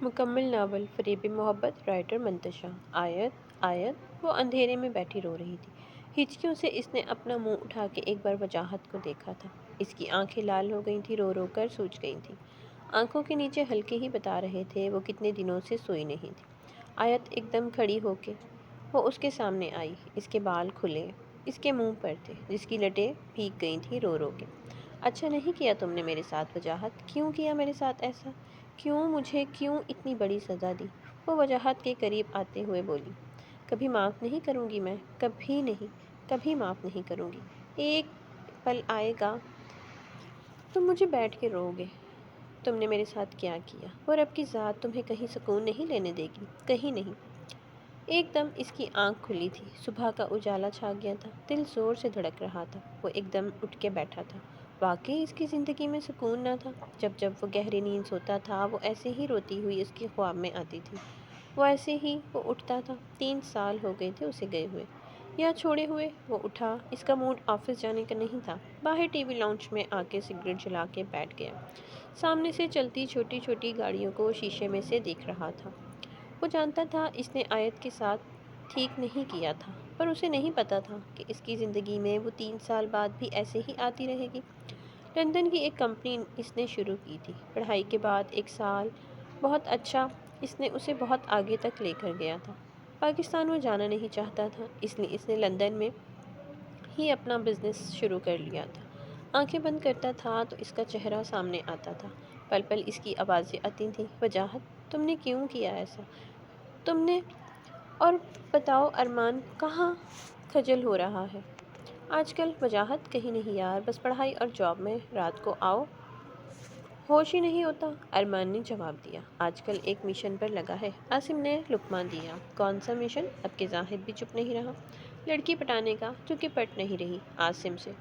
مکمل ناول فریب محبت رائٹر منتشا آیت آیت وہ اندھیرے میں بیٹھی رو رہی تھی۔ ہچکیوں سے اس نے اپنا منہ اٹھا کے ایک بار وجاہت کو دیکھا تھا۔ اس کی آنکھیں لال ہو گئی تھیں، رو رو کر سوج گئی تھیں۔ آنکھوں کے نیچے ہلکے ہی بتا رہے تھے وہ کتنے دنوں سے سوئی نہیں تھی۔ آیت ایک دم کھڑی ہو کے وہ اس کے سامنے آئی۔ اس کے بال کھلے اس کے منہ پر تھے جس کی لٹیں بھیگ گئی تھیں رو رو کے۔ اچھا نہیں کیا تم نے میرے ساتھ وجاہت، کیوں کیا میرے ساتھ ایسا؟ کیوں اتنی بڑی سزا دی؟ وہ وجاہت کے قریب آتے ہوئے بولی۔ کبھی معاف نہیں کروں گی میں، کبھی نہیں، کبھی معاف نہیں کروں گی۔ ایک پل آئے گا تم مجھے بیٹھ کے رو گے، تم نے میرے ساتھ کیا کیا، اور اب کی ذات تمہیں کہیں سکون نہیں لینے دے گی، کہیں نہیں۔ ایک دم اس کی آنکھ کھلی تھی، صبح کا اجالا چھا گیا تھا، دل زور سے دھڑک رہا تھا۔ وہ ایک دم اٹھ کے بیٹھا تھا۔ واقعی اس کی زندگی میں سکون نہ تھا۔ جب وہ گہری نیند سوتا تھا وہ ایسے ہی روتی ہوئی اس کے خواب میں آتی تھی۔ وہ ایسے ہی وہ اٹھتا تھا۔ 3 سال ہو گئے تھے اسے گئے ہوئے یا چھوڑے ہوئے۔ وہ اٹھا، اس کا موڈ آفس جانے کا نہیں تھا۔ باہر ٹی وی لاؤنج میں آ کے سگریٹ جلا کے بیٹھ گیا۔ سامنے سے چلتی چھوٹی چھوٹی گاڑیوں کو شیشے میں سے دیکھ رہا تھا۔ وہ جانتا تھا اس نے آیت کے ساتھ ٹھیک نہیں کیا تھا، پر اسے نہیں پتا تھا کہ اس کی زندگی میں وہ 3 سال بعد بھی ایسے ہی آتی رہے گی۔ لندن کی ایک کمپنی اس نے شروع کی تھی۔ پڑھائی کے بعد 1 سال بہت اچھا اس نے اسے بہت آگے تک لے کر گیا تھا۔ پاکستان وہ جانا نہیں چاہتا تھا، اس لیے اس نے لندن میں ہی اپنا بزنس شروع کر لیا تھا۔ آنکھیں بند کرتا تھا تو اس کا چہرہ سامنے آتا تھا، پل پل اس کی آوازیں آتی تھیں۔ وجاہت، تم نے کیوں کیا ایسا؟ تم نے، اور بتاؤ ارمان کہاں خجل ہو رہا ہے آج کل؟ وجاہت، کہیں نہیں یار، بس پڑھائی اور جاب میں رات کو آؤ ہوش ہی نہیں ہوتا۔ ارمان نے جواب دیا، آج کل ایک مشن پر لگا ہے۔ عاصم نے لقمہ دیا، کون سا مشن؟ اب کہ زاہد بھی چپ نہیں رہا۔ لڑکی پٹانے کا، جو کہ پٹ نہیں رہی عاصم سے۔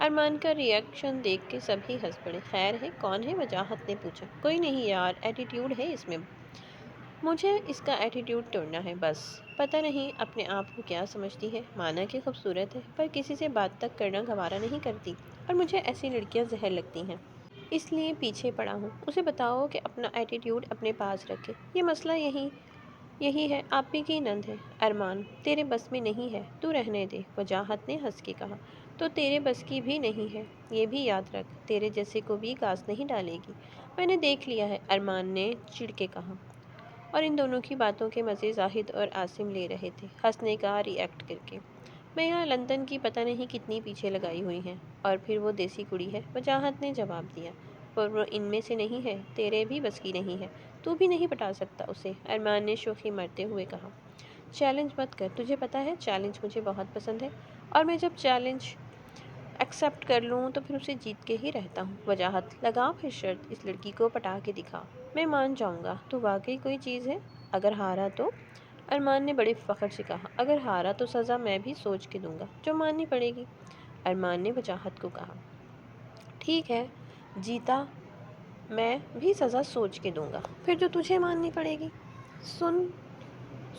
ارمان کا ری ایکشن دیکھ کے سبھی ہنس پڑے۔ خیر ہے، کون ہے؟ وجاہت نے پوچھا۔ کوئی نہیں یار، ایٹیٹیوڈ ہے اس میں، مجھے اس کا ایٹیٹیوڈ توڑنا ہے بس۔ پتہ نہیں اپنے آپ کو کیا سمجھتی ہے، مانا کہ خوبصورت ہے پر کسی سے بات تک کرنا گوارا نہیں کرتی، اور مجھے ایسی لڑکیاں زہر لگتی ہیں، اس لیے پیچھے پڑا ہوں۔ اسے بتاؤ کہ اپنا ایٹیٹیوڈ اپنے پاس رکھے، یہ مسئلہ یہی ہے، آپی کی نند ہے۔ ارمان، تیرے بس میں نہیں ہے، تو رہنے دے۔ وجاہت نے ہنس کے کہا، تو تیرے بس کی بھی نہیں ہے، یہ بھی یاد رکھ، تیرے جیسے کو بھی گاس نہیں ڈالے گی۔ میں نے دیکھ لیا ہے، ارمان نے چڑ کے کہا۔ اور ان دونوں کی باتوں کے مزے زاہد اور عاصم لے رہے تھے، ہنسنے کا ری ایکٹ کر کے۔ میں یہاں لندن کی پتہ نہیں کتنی پیچھے لگائی ہوئی ہیں، اور پھر وہ دیسی کڑی ہے۔ وجاہت نے جواب دیا، پر وہ ان میں سے نہیں ہے، تیرے بھی بس کی نہیں ہے، تو بھی نہیں پٹا سکتا اسے۔ ارمان نے شوخی مارتے ہوئے کہا، چیلنج مت کر، تجھے پتا ہے چیلنج مجھے بہت پسند ہے، اور میں جب چیلنج ایکسیپٹ کر لوں تو پھر اسے جیت کے ہی رہتا ہوں۔ وجاہت، لگا پھر شرط، اس لڑکی کو پٹا کے دکھا، میں مان جاؤں گا تو واقعی کوئی چیز ہے، اگر ہارا تو؟ ارمان نے بڑے فخر سے کہا، اگر ہارا تو سزا میں بھی سوچ کے دوں گا، جو ماننی پڑے گی۔ ارمان نے وجاہت کو کہا، ٹھیک ہے، جیتا میں بھی سزا سوچ کے دوں گا، پھر جو تجھے ماننی پڑے گی۔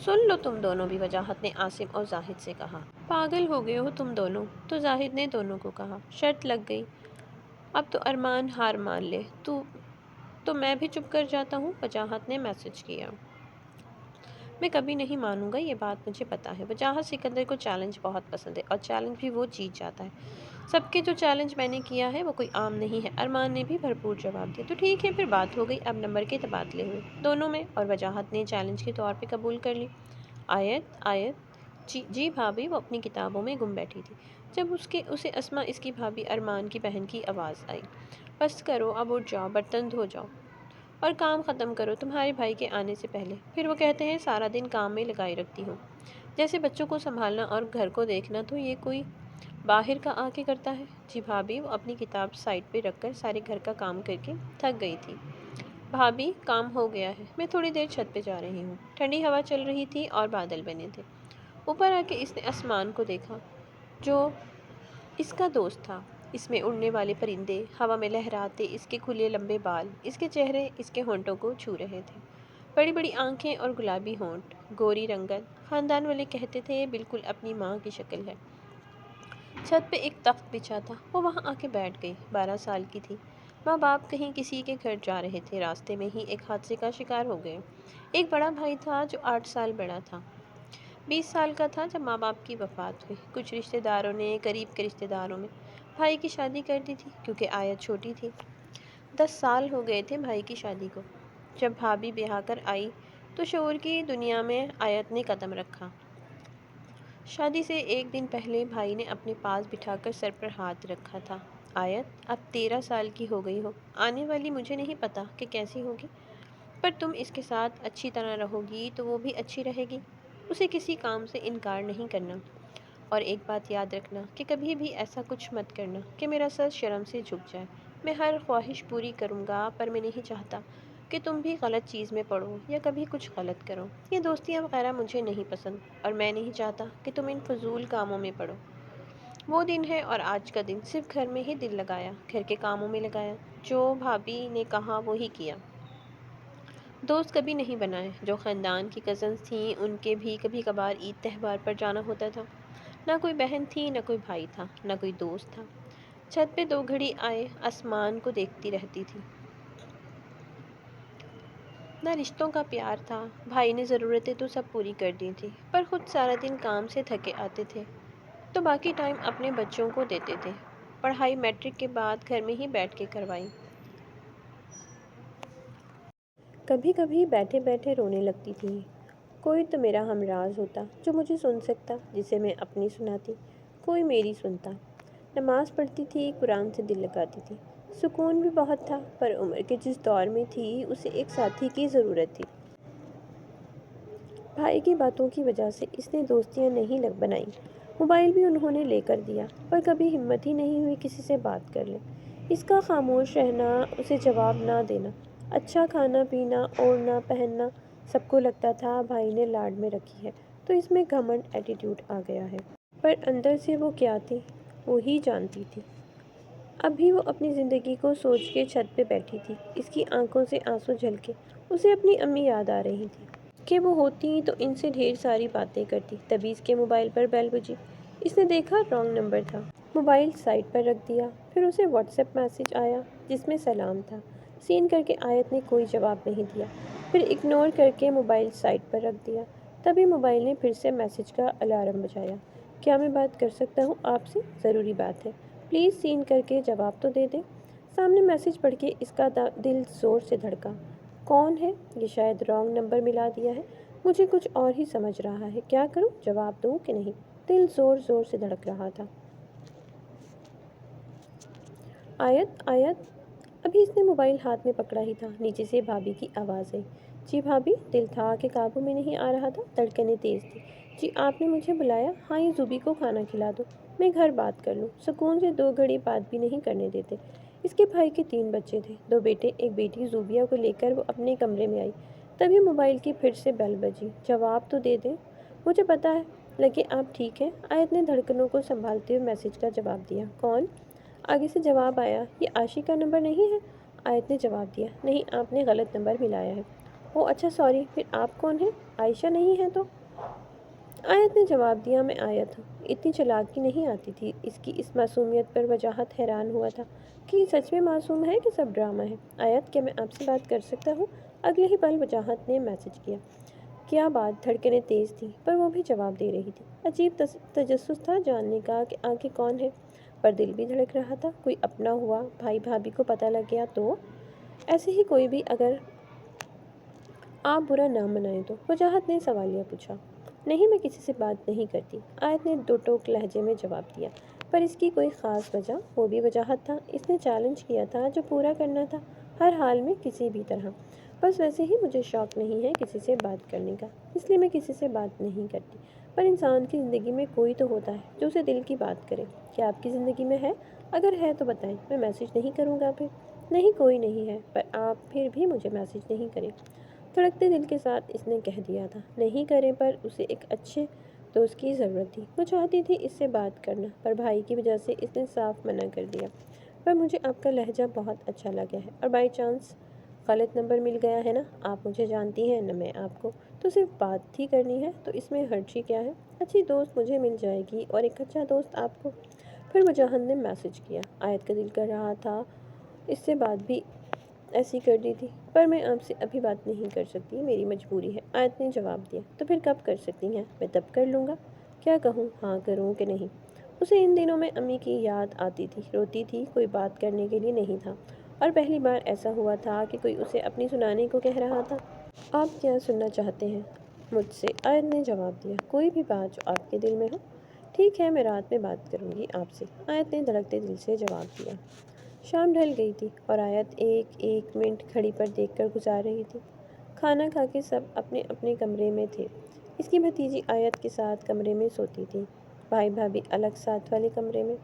سن لو تم دونوں بھی، وجاہت نے عاصم اور زاہد سے کہا۔ پاگل ہو گئے ہو تم دونوں، تو زاہد نے دونوں کو کہا۔ شرط لگ گئی، اب تو ارمان ہار مان لے تو میں بھی چپ کر جاتا ہوں، وجاہت نے میسج کیا۔ میں کبھی نہیں مانوں گا، یہ بات مجھے پتا ہے۔ وجاہت، سکندر کو چیلنج بہت پسند ہے، اور چیلنج بھی وہ جیت جاتا ہے۔ سب کے جو چیلنج میں نے کیا ہے وہ کوئی عام نہیں ہے۔ ارمان نے بھی بھرپور جواب دیا۔ تو ٹھیک ہے، پھر بات ہو گئی۔ اب نمبر کے تبادلے ہوئے دونوں میں، اور وجاہت نے چیلنج کے طور پہ قبول کر لی۔ آیت، جی بھابھی، وہ اپنی کتابوں میں گم بیٹھی تھی جب اسے اسما، اس کی بھابھی ارمان کی بہن کی آواز آئی، بس کرو اب، اٹھ جاؤ، برتن دھو جاؤ اور کام ختم کرو تمہارے بھائی کے آنے سے پہلے۔ پھر وہ کہتے ہیں سارا دن کام میں لگائی رکھتی ہوں، جیسے بچوں کو سنبھالنا اور گھر کو دیکھنا تو یہ کوئی باہر کا آ کے کرتا ہے۔ جی بھابھی، وہ اپنی کتاب سائڈ پہ رکھ کر سارے گھر کا کام کر کے تھک گئی تھی۔ بھابھی، کام ہو گیا ہے، میں تھوڑی دیر چھت پہ جا رہی ہوں۔ ٹھنڈی ہوا چل رہی تھی اور بادل بنے تھے۔ اوپر آ کے اس نے آسمان کو دیکھا جو اس کا دوست تھا۔ اس میں اڑنے والے پرندے ہوا میں لہراتے، اس کے کھلے لمبے بال اس کے چہرے، اس کے ہونٹوں کو چھو رہے تھے۔ بڑی بڑی آنکھیں اور گلابی ہونٹ، گوری رنگت، خاندان والے کہتے تھے یہ بالکل اپنی ماں کی شکل ہے۔ چھت پہ ایک تخت بچھا تھا، وہ وہاں آ کے بیٹھ گئی۔ 12 سال کی تھی، ماں باپ کہیں کسی کے گھر جا رہے تھے، راستے میں ہی ایک حادثے کا شکار ہو گئے۔ ایک بڑا بھائی تھا جو 8 سال بڑا تھا، 20 سال کا تھا جب ماں باپ کی وفات ہوئی۔ کچھ رشتہ داروں نے قریب کے رشتہ داروں میں بھائی کی شادی کر دی تھی کیونکہ آیت چھوٹی تھی۔ 10 سال ہو گئے تھے بھائی کی شادی کو۔ جب بھابھی بیاہ کر آئی تو شعور کی دنیا میں آیت نے قدم رکھا۔ شادی سے ایک دن پہلے بھائی نے اپنے پاس بٹھا کر سر پر ہاتھ رکھا تھا۔ آیت، اب 13 سال کی ہو گئی ہو، آنے والی مجھے نہیں پتا کہ کیسی ہوگی، پر تم اس کے ساتھ اچھی طرح رہو گی تو وہ بھی اچھی رہے گی۔ اسے کسی کام سے انکار نہیں کرنا، اور ایک بات یاد رکھنا کہ کبھی بھی ایسا کچھ مت کرنا کہ میرا سر شرم سے جھک جائے۔ میں ہر خواہش پوری کروں گا، پر میں نہیں چاہتا کہ تم بھی غلط چیز میں پڑو یا کبھی کچھ غلط کرو۔ یہ دوستیاں وغیرہ مجھے نہیں پسند، اور میں نہیں چاہتا کہ تم ان فضول کاموں میں پڑو۔ وہ دن ہے اور آج کا دن صرف گھر میں ہی دل لگایا، گھر کے کاموں میں لگایا۔ جو بھابھی نے کہا وہی کیا۔ دوست کبھی نہیں بنائے۔ جو خاندان کی کزنز تھیں ان کے بھی کبھی کبھار عید تہوار پر جانا ہوتا تھا۔ نہ کوئی بہن تھی، نہ کوئی بھائی تھا، نہ کوئی دوست تھا۔ چھت پہ 2 گھڑی آئے آسمان کو دیکھتی رہتی تھی۔ نہ رشتوں کا پیار تھا۔ بھائی نے ضرورتیں تو سب پوری کر دی تھی، پر خود سارا دن کام سے تھکے آتے تھے تو باقی ٹائم اپنے بچوں کو دیتے تھے۔ پڑھائی میٹرک کے بعد گھر میں ہی بیٹھ کے کروائی۔ کبھی کبھی بیٹھے بیٹھے رونے لگتی تھی۔ کوئی تو میرا ہمراز ہوتا جو مجھے سن سکتا، جسے میں اپنی سناتی، کوئی میری سنتا۔ نماز پڑھتی تھی، قرآن سے دل لگاتی تھی۔ سکون بھی بہت تھا، پر عمر کے جس دور میں تھی اسے ایک ساتھی کی ضرورت تھی۔ بھائی کی باتوں کی وجہ سے اس نے دوستیاں نہیں بنائیں۔ موبائل بھی انہوں نے لے کر دیا، پر کبھی ہمت ہی نہیں ہوئی کسی سے بات کر لیں۔ اس کا خاموش رہنا، اسے جواب نہ دینا، اچھا کھانا پینا، اوڑھنا پہننا، سب کو لگتا تھا بھائی نے لاڈ میں رکھی ہے تو اس میں گھمنڈ ایٹیٹیوڈ آ گیا ہے۔ پر اندر سے وہ کیا تھی، وہی جانتی تھی۔ ابھی وہ اپنی زندگی کو سوچ کے چھت پہ بیٹھی تھی۔ اس کی آنکھوں سے آنسو جھلکے اسے اپنی امی یاد آ رہی تھی کہ وہ ہوتی تو ان سے ڈھیر ساری باتیں کرتی۔ تبھی اس کے موبائل پر بیل بجی۔ اس نے دیکھا رانگ نمبر تھا۔ موبائل سائڈ پر رکھ دیا۔ پھر اسے واٹس ایپ میسج آیا جس میں سلام تھا۔ سین کر کے آیت نے کوئی جواب نہیں دیا، پھر اگنور کر کے موبائل سائڈ پر رکھ دیا۔ تبھی موبائل نے پھر سے میسج کا الارم بجایا۔ کیا میں بات کر سکتا ہوں آپ سے؟ ضروری بات ہے، پلیز سین کر کے جواب تو دے دیں۔ سامنے میسج پڑھ کے اس کا دل زور سے دھڑکا۔ کون ہے؟ یہ شاید رانگ نمبر ملا دیا ہے، مجھے کچھ اور ہی سمجھ رہا ہے۔ کیا کروں؟ جواب دوں کہ نہیں؟ دل زور زور سے دھڑک رہا تھا۔ آیت، آیت۔ ابھی اس نے موبائل ہاتھ میں پکڑا ہی تھا، نیچے سے بھابھی کی آواز آئی۔ جی بھابھی۔ دل تھا کہ قابو میں نہیں آ رہا تھا، دھڑکنیں تیز تھی۔ جی آپ نے مجھے بلایا؟ ہاں، یہ زوبی کو کھانا کھلا دو، میں گھر بات کر لوں۔ سکون سے 2 گھڑی بات بھی نہیں کرنے دیتے۔ اس کے بھائی کے 3 بچے تھے، 2 بیٹے 1 بیٹی۔ زوبیہ کو لے کر وہ اپنے کمرے میں آئی۔ تبھی موبائل کی پھر سے بیل بجی۔ جواب تو دے دیں۔ مجھے پتا ہے، لگے آپ ٹھیک ہیں۔ آیت نے دھڑکنوں کو سنبھالتے ہوئے میسج کا جواب دیا۔ کون؟ آگے سے جواب آیا۔ یہ عائشہ کا نمبر نہیں ہے؟ آیت نے جواب دیا۔ نہیں، آپ نے غلط نمبر ملایا ہے۔ اوہ اچھا، سوری۔ پھر آپ کون ہیں؟ عائشہ نہیں ہے تو؟ آیت نے جواب دیا۔ میں آیت ہوں۔ اتنی چالاکی نہیں آتی تھی اس کی اس معصومیت پر۔ وجاہت حیران ہوا تھا کہ یہ سچ میں معصوم ہے کہ سب ڈرامہ ہے۔ آیت، کیا میں آپ سے بات کر سکتا ہوں؟ اگلے ہی پل وجاہت نے میسج کیا۔ کیا بات؟ دھڑکنیں تیز تھیں، پر وہ بھی جواب دے رہی تھی۔ عجیب تجسس تھا جاننے کا کہ آگے کون ہے، پر دل بھی دھڑک رہا تھا۔ کوئی اپنا ہوا، بھائی بھابھی کو پتہ لگ گیا تو؟ ایسے ہی کوئی بھی، اگر آپ برا نہ منائیں تو؟ وجاہت نے سوالیہ پوچھا۔ نہیں، میں کسی سے بات نہیں کرتی، آیت نے 2 ٹوک لہجے میں جواب دیا۔ پر اس کی کوئی خاص وجہ؟ وہ بھی وجاہت تھا، اس نے چیلنج کیا تھا جو پورا کرنا تھا، ہر حال میں کسی بھی طرح۔ بس ویسے ہی مجھے شوق نہیں ہے کسی سے بات کرنے کا، اس لیے میں کسی سے بات نہیں کرتی۔ پر انسان کی زندگی میں کوئی تو ہوتا ہے جو اسے دل کی بات کرے۔ کیا آپ کی زندگی میں ہے؟ اگر ہے تو بتائیں، میں میسج نہیں کروں گا پھر۔ نہیں، کوئی نہیں ہے، پر آپ پھر بھی مجھے میسج نہیں کریں۔ دھڑکتے دل کے ساتھ اس نے کہہ دیا تھا نہیں کریں، پر اسے ایک اچھے دوست کی ضرورت تھی۔ وہ چاہتی تھی اس سے بات کرنا، پر بھائی کی وجہ سے اس نے صاف منع کر دیا۔ پر مجھے آپ کا لہجہ بہت اچھا لگا ہے، اور بائی چانس غلط نمبر مل گیا ہے نا؟ آپ مجھے جانتی ہیں نہ میں آپ کو، تو صرف بات ہی کرنی ہے، تو اس میں حرج ہی کیا ہے؟ اچھی دوست مجھے مل جائے گی، اور ایک اچھا دوست آپ کو۔ پھر وجاہت نے میسج کیا۔ آیت کا دل کر رہا تھا اس سے بات بھی ایسی کر دی تھی، پر میں آپ سے ابھی بات نہیں کر سکتی، میری مجبوری ہے، آیت نے جواب دیا۔ تو پھر کب کر سکتی ہیں؟ میں تب کر لوں گا۔ کیا کہوں، ہاں کروں کہ نہیں؟ اسے ان دنوں میں امی کی یاد آتی تھی، روتی تھی، کوئی بات کرنے کے لیے نہیں تھا، اور پہلی بار ایسا ہوا تھا کہ کوئی اسے اپنی سنانے کو کہہ رہا تھا۔ آپ کیا سننا چاہتے ہیں مجھ سے؟ آیت نے جواب دیا۔ کوئی بھی بات جو آپ کے دل میں ہو۔ ٹھیک ہے، میں رات میں بات کروں گی آپ سے، آیت نے دھڑکتے دل سے جواب دیا۔ شام ڈھل گئی تھی اور آیت ایک ایک منٹ گھڑی پر دیکھ کر گزار رہی تھی۔ کھانا کھا کے سب اپنے اپنے کمرے میں تھے۔ اس کی بھتیجی آیت کے ساتھ کمرے میں سوتی تھی، بھائی بھابھی الگ ساتھ والے کمرے میں۔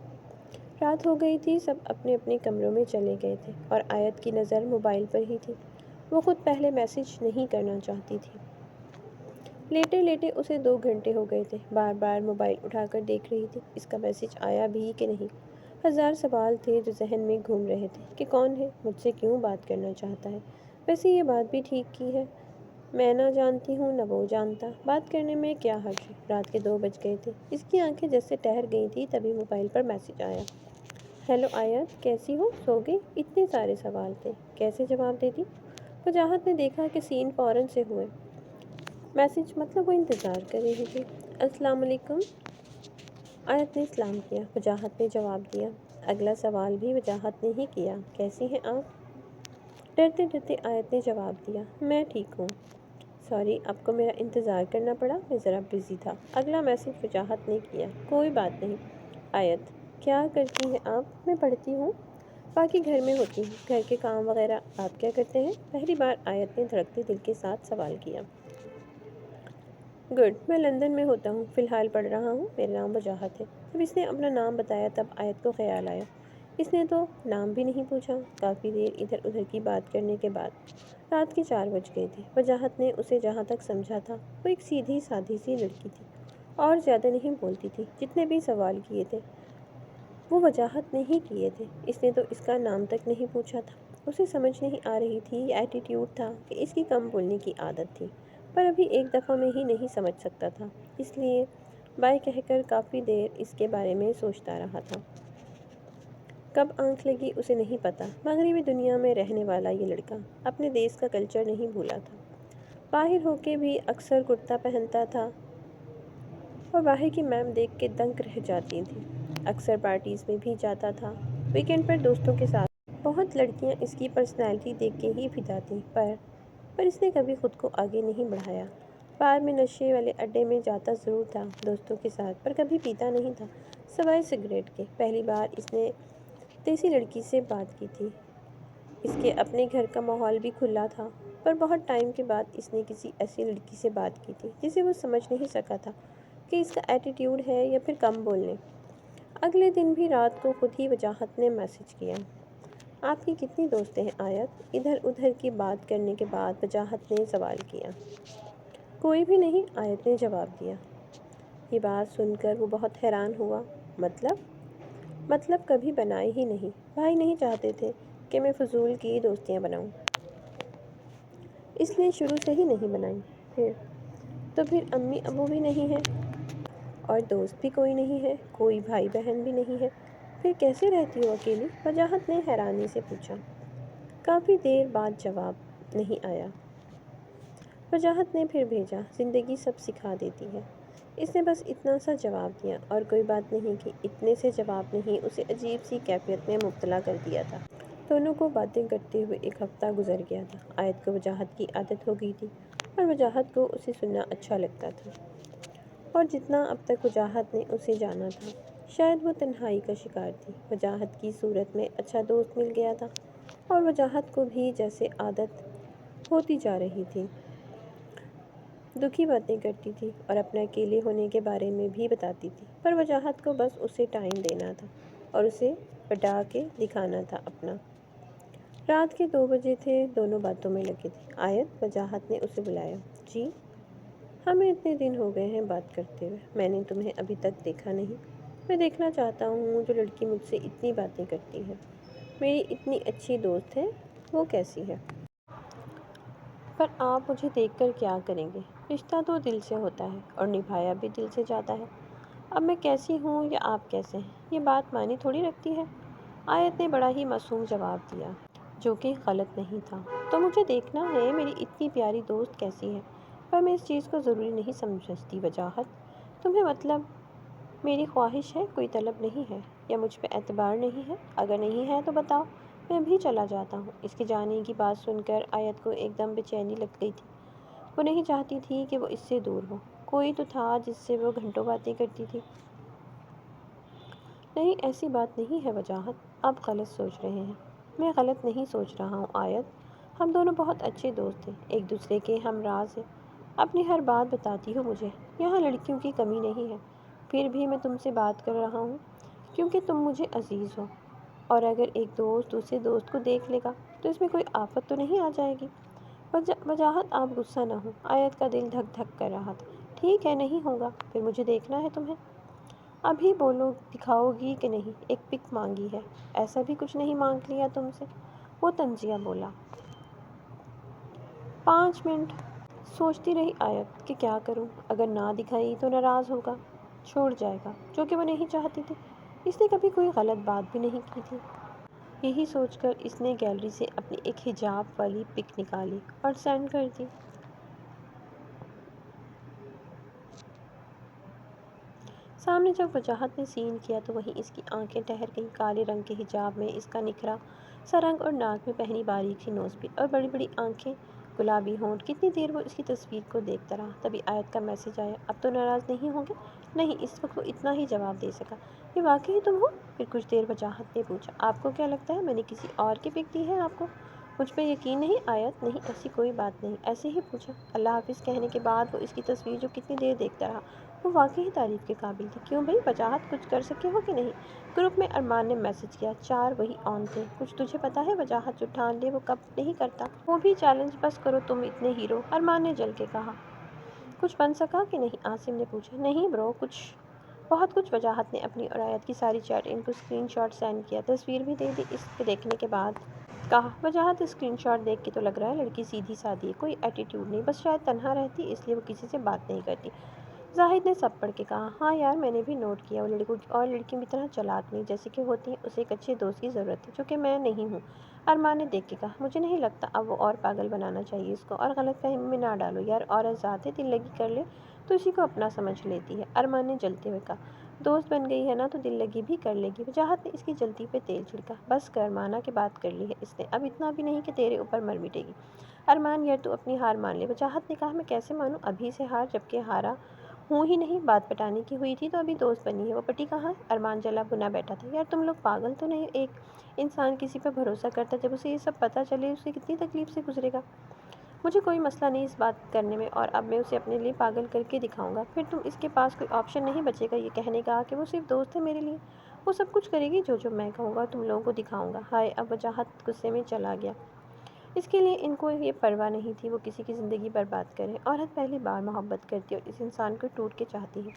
رات ہو گئی تھی، سب اپنے اپنے کمروں میں چلے گئے تھے اور آیت کی نظر موبائل پر ہی تھی۔ وہ خود پہلے میسج نہیں کرنا چاہتی تھی۔ لیٹے لیٹے اسے 2 گھنٹے ہو گئے تھے، بار بار موبائل اٹھا کر دیکھ رہی تھی، اس کا میسج آیا بھی کہ نہیں۔ ہزار سوال تھے جو ذہن میں گھوم رہے تھے کہ کون ہے، مجھ سے کیوں بات کرنا چاہتا ہے، ویسے یہ بات بھی ٹھیک کی ہے، میں نہ جانتی ہوں نہ وہ جانتا، بات کرنے میں کیا حرج ہے۔ رات کے 2 بج گئے تھے، اس کی آنکھیں جیسے ٹھہر گئی تھیں، تبھی موبائل پر میسج آیا۔ ہیلو آیت، کیسی ہو، سو گئی؟ اتنے سارے سوال تھے، کیسے جواب دیتی؟ وجاہت نے دیکھا کہ سین فوراً سے ہوئے۔ میسج مطلب وہ انتظار کر رہی تھی۔ السلام علیکم، آیت نے سلام کیا۔ وجاہت نے جواب دیا۔ اگلا سوال بھی وجاہت نے ہی کیا، کیسی ہیں آپ؟ ڈرتے ڈرتے آیت نے جواب دیا، میں ٹھیک ہوں۔ سوری، آپ کو میرا انتظار کرنا پڑا، میں ذرا بزی تھا۔ اگلا میسج وجاہت نے کیا، کوئی بات نہیں۔ آیت، کیا کرتی ہیں آپ؟ میں پڑھتی ہوں، باقی گھر میں ہوتی ہوں۔ گھر کے کام وغیرہ آپ کیا کرتے ہیں؟ پہلی بار آیت نے دھڑکتے دل کے ساتھ سوال کیا۔ گڈ، میں لندن میں ہوتا ہوں، فی الحال پڑھ رہا ہوں، میرا نام وجاہت ہے۔ جب اس نے اپنا نام بتایا تب آیت کو خیال آیا، اس نے تو نام بھی نہیں پوچھا۔ کافی دیر ادھر ادھر کی بات کرنے کے بعد رات کے 4 بج گئے تھے۔ وجاہت نے اسے جہاں تک سمجھا تھا وہ ایک سیدھی سادھی سی لڑکی تھی، اور زیادہ نہیں بولتی تھی۔ جتنے بھی سوال کیے تھے وہ وجاہت نے ہی کیے تھے، اس نے تو اس کا نام تک نہیں پوچھا تھا۔ اسے سمجھ نہیں آ رہی تھی یہ ایٹیٹیوڈ تھا کہ اس کی کم بولنے کی عادت تھی، پر ابھی ایک دفعہ میں ہی نہیں سمجھ سکتا تھا، اس لیے بائے کہہ کر کافی دیر اس کے بارے میں سوچتا رہا تھا۔ کب آنکھ لگی اسے نہیں پتا۔ مغربی دنیا میں رہنے والا یہ لڑکا اپنے دیس کا کلچر نہیں بھولا تھا، باہر ہو کے بھی اکثر کرتا پہنتا تھا اور باہر کی میم دیکھ کے دنگ رہ جاتی تھی۔ اکثر پارٹیز میں بھی جاتا تھا، ویکینڈ پر دوستوں کے ساتھ۔ بہت لڑکیاں اس کی پرسنالٹی دیکھ کے ہی فدا تھیں، پر اس نے کبھی خود کو آگے نہیں بڑھایا۔ بار میں نشے والے اڈے میں جاتا ضرور تھا دوستوں کے ساتھ، پر کبھی پیتا نہیں تھا سوائے سگریٹ کے۔ پہلی بار اس نے دیسی لڑکی سے بات کی تھی۔ اس کے اپنے گھر کا ماحول بھی کھلا تھا، پر بہت ٹائم کے بعد اس نے کسی ایسی لڑکی سے بات کی تھی جسے وہ سمجھ نہیں سکا تھا کہ اس کا ایٹیٹیوڈ ہے یا پھر کم بولنے۔ اگلے دن بھی رات کو خود ہی وجاہت نے میسج کیا، آپ کی کتنی دوستیں ہیں آیت؟ ادھر ادھر کی بات کرنے کے بعد وجاہت نے سوال کیا۔ کوئی بھی نہیں، آیت نے جواب دیا۔ یہ بات سن کر وہ بہت حیران ہوا۔ مطلب کبھی بنائے ہی نہیں؟ بھائی نہیں چاہتے تھے کہ میں فضول کی دوستیاں بناؤں، اس لیے شروع سے ہی نہیں بنائیں؟ تو پھر امی ابو بھی نہیں ہیں اور دوست بھی کوئی نہیں ہے، کوئی بھائی بہن بھی نہیں ہے، پھر کیسے رہتی ہو اکیلی؟ وجاہت نے حیرانی سے پوچھا۔ کافی دیر بعد جواب نہیں آیا۔ وجاہت نے پھر بھیجا، زندگی سب سکھا دیتی ہے۔ اس نے بس اتنا سا جواب دیا اور کوئی بات نہیں کی۔ اتنے سے جواب نہیں اسے عجیب سی کیفیت میں مبتلا کر دیا تھا۔ دونوں کو باتیں کرتے ہوئے 1 ہفتہ گزر گیا تھا۔ آیت کو وجاہت کی عادت ہو گئی تھی اور وجاہت کو اسے سننا اچھا لگتا تھا، اور جتنا اب تک وجاہت نے اسے جانا تھا شاید وہ تنہائی کا شکار تھی۔ وجاہت کی صورت میں اچھا دوست مل گیا تھا اور وجاہت کو بھی جیسے عادت ہوتی جا رہی تھی، دکھی باتیں کرتی تھی اور اپنے اکیلے ہونے کے بارے میں بھی بتاتی تھی، پر وجاہت کو بس اسے ٹائم دینا تھا اور اسے بٹا کے دکھانا تھا اپنا۔ رات کے 2 بجے تھے، دونوں باتوں میں لگے تھے۔ آیت، وجاہت نے اسے بلایا۔ جی؟ ہمیں اتنے دن ہو گئے ہیں بات کرتے ہوئے، میں نے تمہیں ابھی تک دیکھا نہیں۔ میں دیکھنا چاہتا ہوں جو لڑکی مجھ سے اتنی باتیں کرتی ہے، میری اتنی اچھی دوست ہے، وہ کیسی ہے؟ پر آپ مجھے دیکھ کر کیا کریں گے؟ رشتہ تو دل سے ہوتا ہے اور نبھایا بھی دل سے جاتا ہے۔ اب میں کیسی ہوں یا آپ کیسے ہیں، یہ بات معنی تھوڑی رکھتی ہے۔ آیت نے بڑا ہی معصوم جواب دیا، جو کہ غلط نہیں تھا۔ تو مجھے دیکھنا ہے میری اتنی پیاری دوست کیسی ہے، پر میں اس چیز کو ضروری نہیں سمجھتی وجاہت۔ تمہیں مطلب میری خواہش ہے، کوئی طلب نہیں ہے، یا مجھ پہ اعتبار نہیں ہے؟ اگر نہیں ہے تو بتاؤ، میں بھی چلا جاتا ہوں۔ اس کے جانے کی بات سن کر آیت کو ایک دم بے چینی لگ گئی تھی۔ وہ نہیں چاہتی تھی کہ وہ اس سے دور ہو۔ کوئی تو تھا جس سے وہ گھنٹوں باتیں کرتی تھی۔ نہیں، ایسی بات نہیں ہے وجاہت، آپ غلط سوچ رہے ہیں۔ میں غلط نہیں سوچ رہا ہوں آیت، ہم دونوں بہت اچھے دوست ہیں، ایک دوسرے کے ہم راز ہیں۔ اپنی ہر بات بتاتی ہو مجھے، یہاں لڑکیوں کی کمی نہیں ہے۔ پھر بھی میں تم سے بات کر رہا ہوں کیونکہ تم مجھے عزیز ہو، اور اگر ایک دوست دوسرے دوست کو دیکھ لے گا تو اس میں کوئی آفت تو نہیں آ جائے گی؟ وجاہت، آپ غصہ نہ ہو۔ آیت کا دل دھک دھک کر رہا تھا۔ ٹھیک ہے، نہیں ہوگا، پھر مجھے دیکھنا ہے تمہیں۔ ابھی بولو، دکھاؤ گی کہ نہیں؟ ایک پک مانگی ہے، ایسا بھی کچھ نہیں مانگ لیا تم سے؟ وہ طنزیہ بولا۔ 5 منٹ سوچتی رہی آیت کہ کیا کروں، اگر نہ دکھائی تو ناراض ہوگا، چھوڑ جائے گا، جو کہ وہ نہیں چاہتی تھی۔ اس نے کبھی کوئی غلط بات بھی نہیں کی تھی۔ یہی سوچ کر اس نے گیلری سے اپنی ایک حجاب والی پک نکالی اور سینڈ کر دی۔ سامنے جب وجاہت نے سین کیا تو وہیں اس کی آنکھیں ٹھہر گئیں۔ کالے رنگ کے حجاب میں اس کا نکھرا سا رنگ اور ناک میں پہنی باریک سی نوز پن اور بڑی بڑی آنکھیں، گلابی ہونٹ۔ کتنی دیر وہ اس کی تصویر کو دیکھتا رہا، تبھی آیت کا میسج آیا۔ اب تو ناراض نہیں ہوں گے؟ نہیں، اس وقت وہ اتنا ہی جواب دے سکا۔ یہ واقعی تم ہو؟ پھر کچھ دیر وجاہت نے پوچھا، آپ کو کیا لگتا ہے میں نے کسی اور کی پک دی ہے آپ کو؟ مجھ پہ یقین نہیں آیت؟ نہیں، ایسی کوئی بات نہیں، ایسے ہی پوچھا۔ اللہ حافظ کہنے کے بعد وہ اس کی تصویر جو کتنی دیر دیکھتا رہا، وہ واقعی تعریف کے قابل تھی۔ کیوں بھائی وجاہت، کچھ کر سکے ہو کہ نہیں؟ گروپ میں ارمان نے میسج کیا۔ 4 وہی آن تھے۔ کچھ تجھے پتا ہے وجاہت جو ٹھان لے وہ کب نہیں کرتا۔ وہ بھی چیلنج، بس کرو تم اتنے ہیرو، ارمان نے جل کے کہا۔ کچھ بن سکا کہ نہیں؟ عاصم نے پوچھا۔ نہیں برو، بہت کچھ۔ وجاہت نے اپنی اور آیت کی ساری چیٹ ان کو اسکرین شاٹ سینڈ کیا، تصویر بھی دے دی۔ اس کے دیکھنے کے بعد کہا، وجاہت اسکرین شاٹ دیکھ کے تو لگ رہا ہے لڑکی سیدھی سادھی ہے، کوئی ایٹیٹیوڈ نہیں، بس شاید تنہا رہتی اس لیے وہ کسی سے بات نہیں کرتی۔ زاہد نے سب پڑھ کے کہا، ہاں یار، میں نے بھی نوٹ کیا، وہ لڑکیوں کی طرح چالاک نہیں، جیسے کہ ہوتی ہیں، اسے ایک اچھے دوست کی ضرورت ہے، جو کہ میں نہیں ہوں۔ ارمان نے دیکھ کے کہا، مجھے نہیں لگتا اب وہ اور پاگل بنانا چاہیے اس کو، اور غلط فہمی میں نہ ڈالو یار، عورت ذات ہے، دل لگی کر لے تو اسی کو اپنا سمجھ لیتی ہے۔ ارمان نے جلتے ہوئے کہا، دوست بن گئی ہے نا تو دل لگی بھی کر لے گی۔ وجاہت نے اس کی جلتی پہ تیل چھڑکا، بس کر، مانا کہ بات کر لی ہے اس نے، اب اتنا بھی نہیں کہ تیرے اوپر مر مٹے گی۔ ارمان یار تو اپنی ہار مان لے۔ وجاہت نے کہا، میں کیسے مانوں ابھی سے ہار، جبکہ ہارا ہوں ہی نہیں، بات پٹانے کی ہوئی تھی تو ابھی دوست بنی ہے۔ وہ پٹی کہاں ہے؟ ارمان جلا بھنا بیٹھا تھا۔ یار تم لوگ پاگل تو نہیں؟ ایک انسان کسی پہ بھروسہ کرتا ہے، جب اسے یہ سب پتہ چلے اسے کتنی تکلیف سے گزرے گا۔ مجھے کوئی مسئلہ نہیں اس بات کرنے میں، اور اب میں اسے اپنے لیے پاگل کر کے دکھاؤں گا، پھر تم اس کے پاس کوئی آپشن نہیں بچے گا یہ کہنے کا کہ وہ صرف دوست ہے میرے لیے۔ وہ سب کچھ کرے گی جو میں کہوں گا اور تم لوگوں کو دکھاؤں گا۔ ہائے، اب وجاہت غصے میں چلا گیا۔ اس کے لیے ان کو یہ پرواہ نہیں تھی وہ کسی کی زندگی برباد کرے۔ عورت پہلی بار محبت کرتی ہے اور اس انسان کو ٹوٹ کے چاہتی ہے،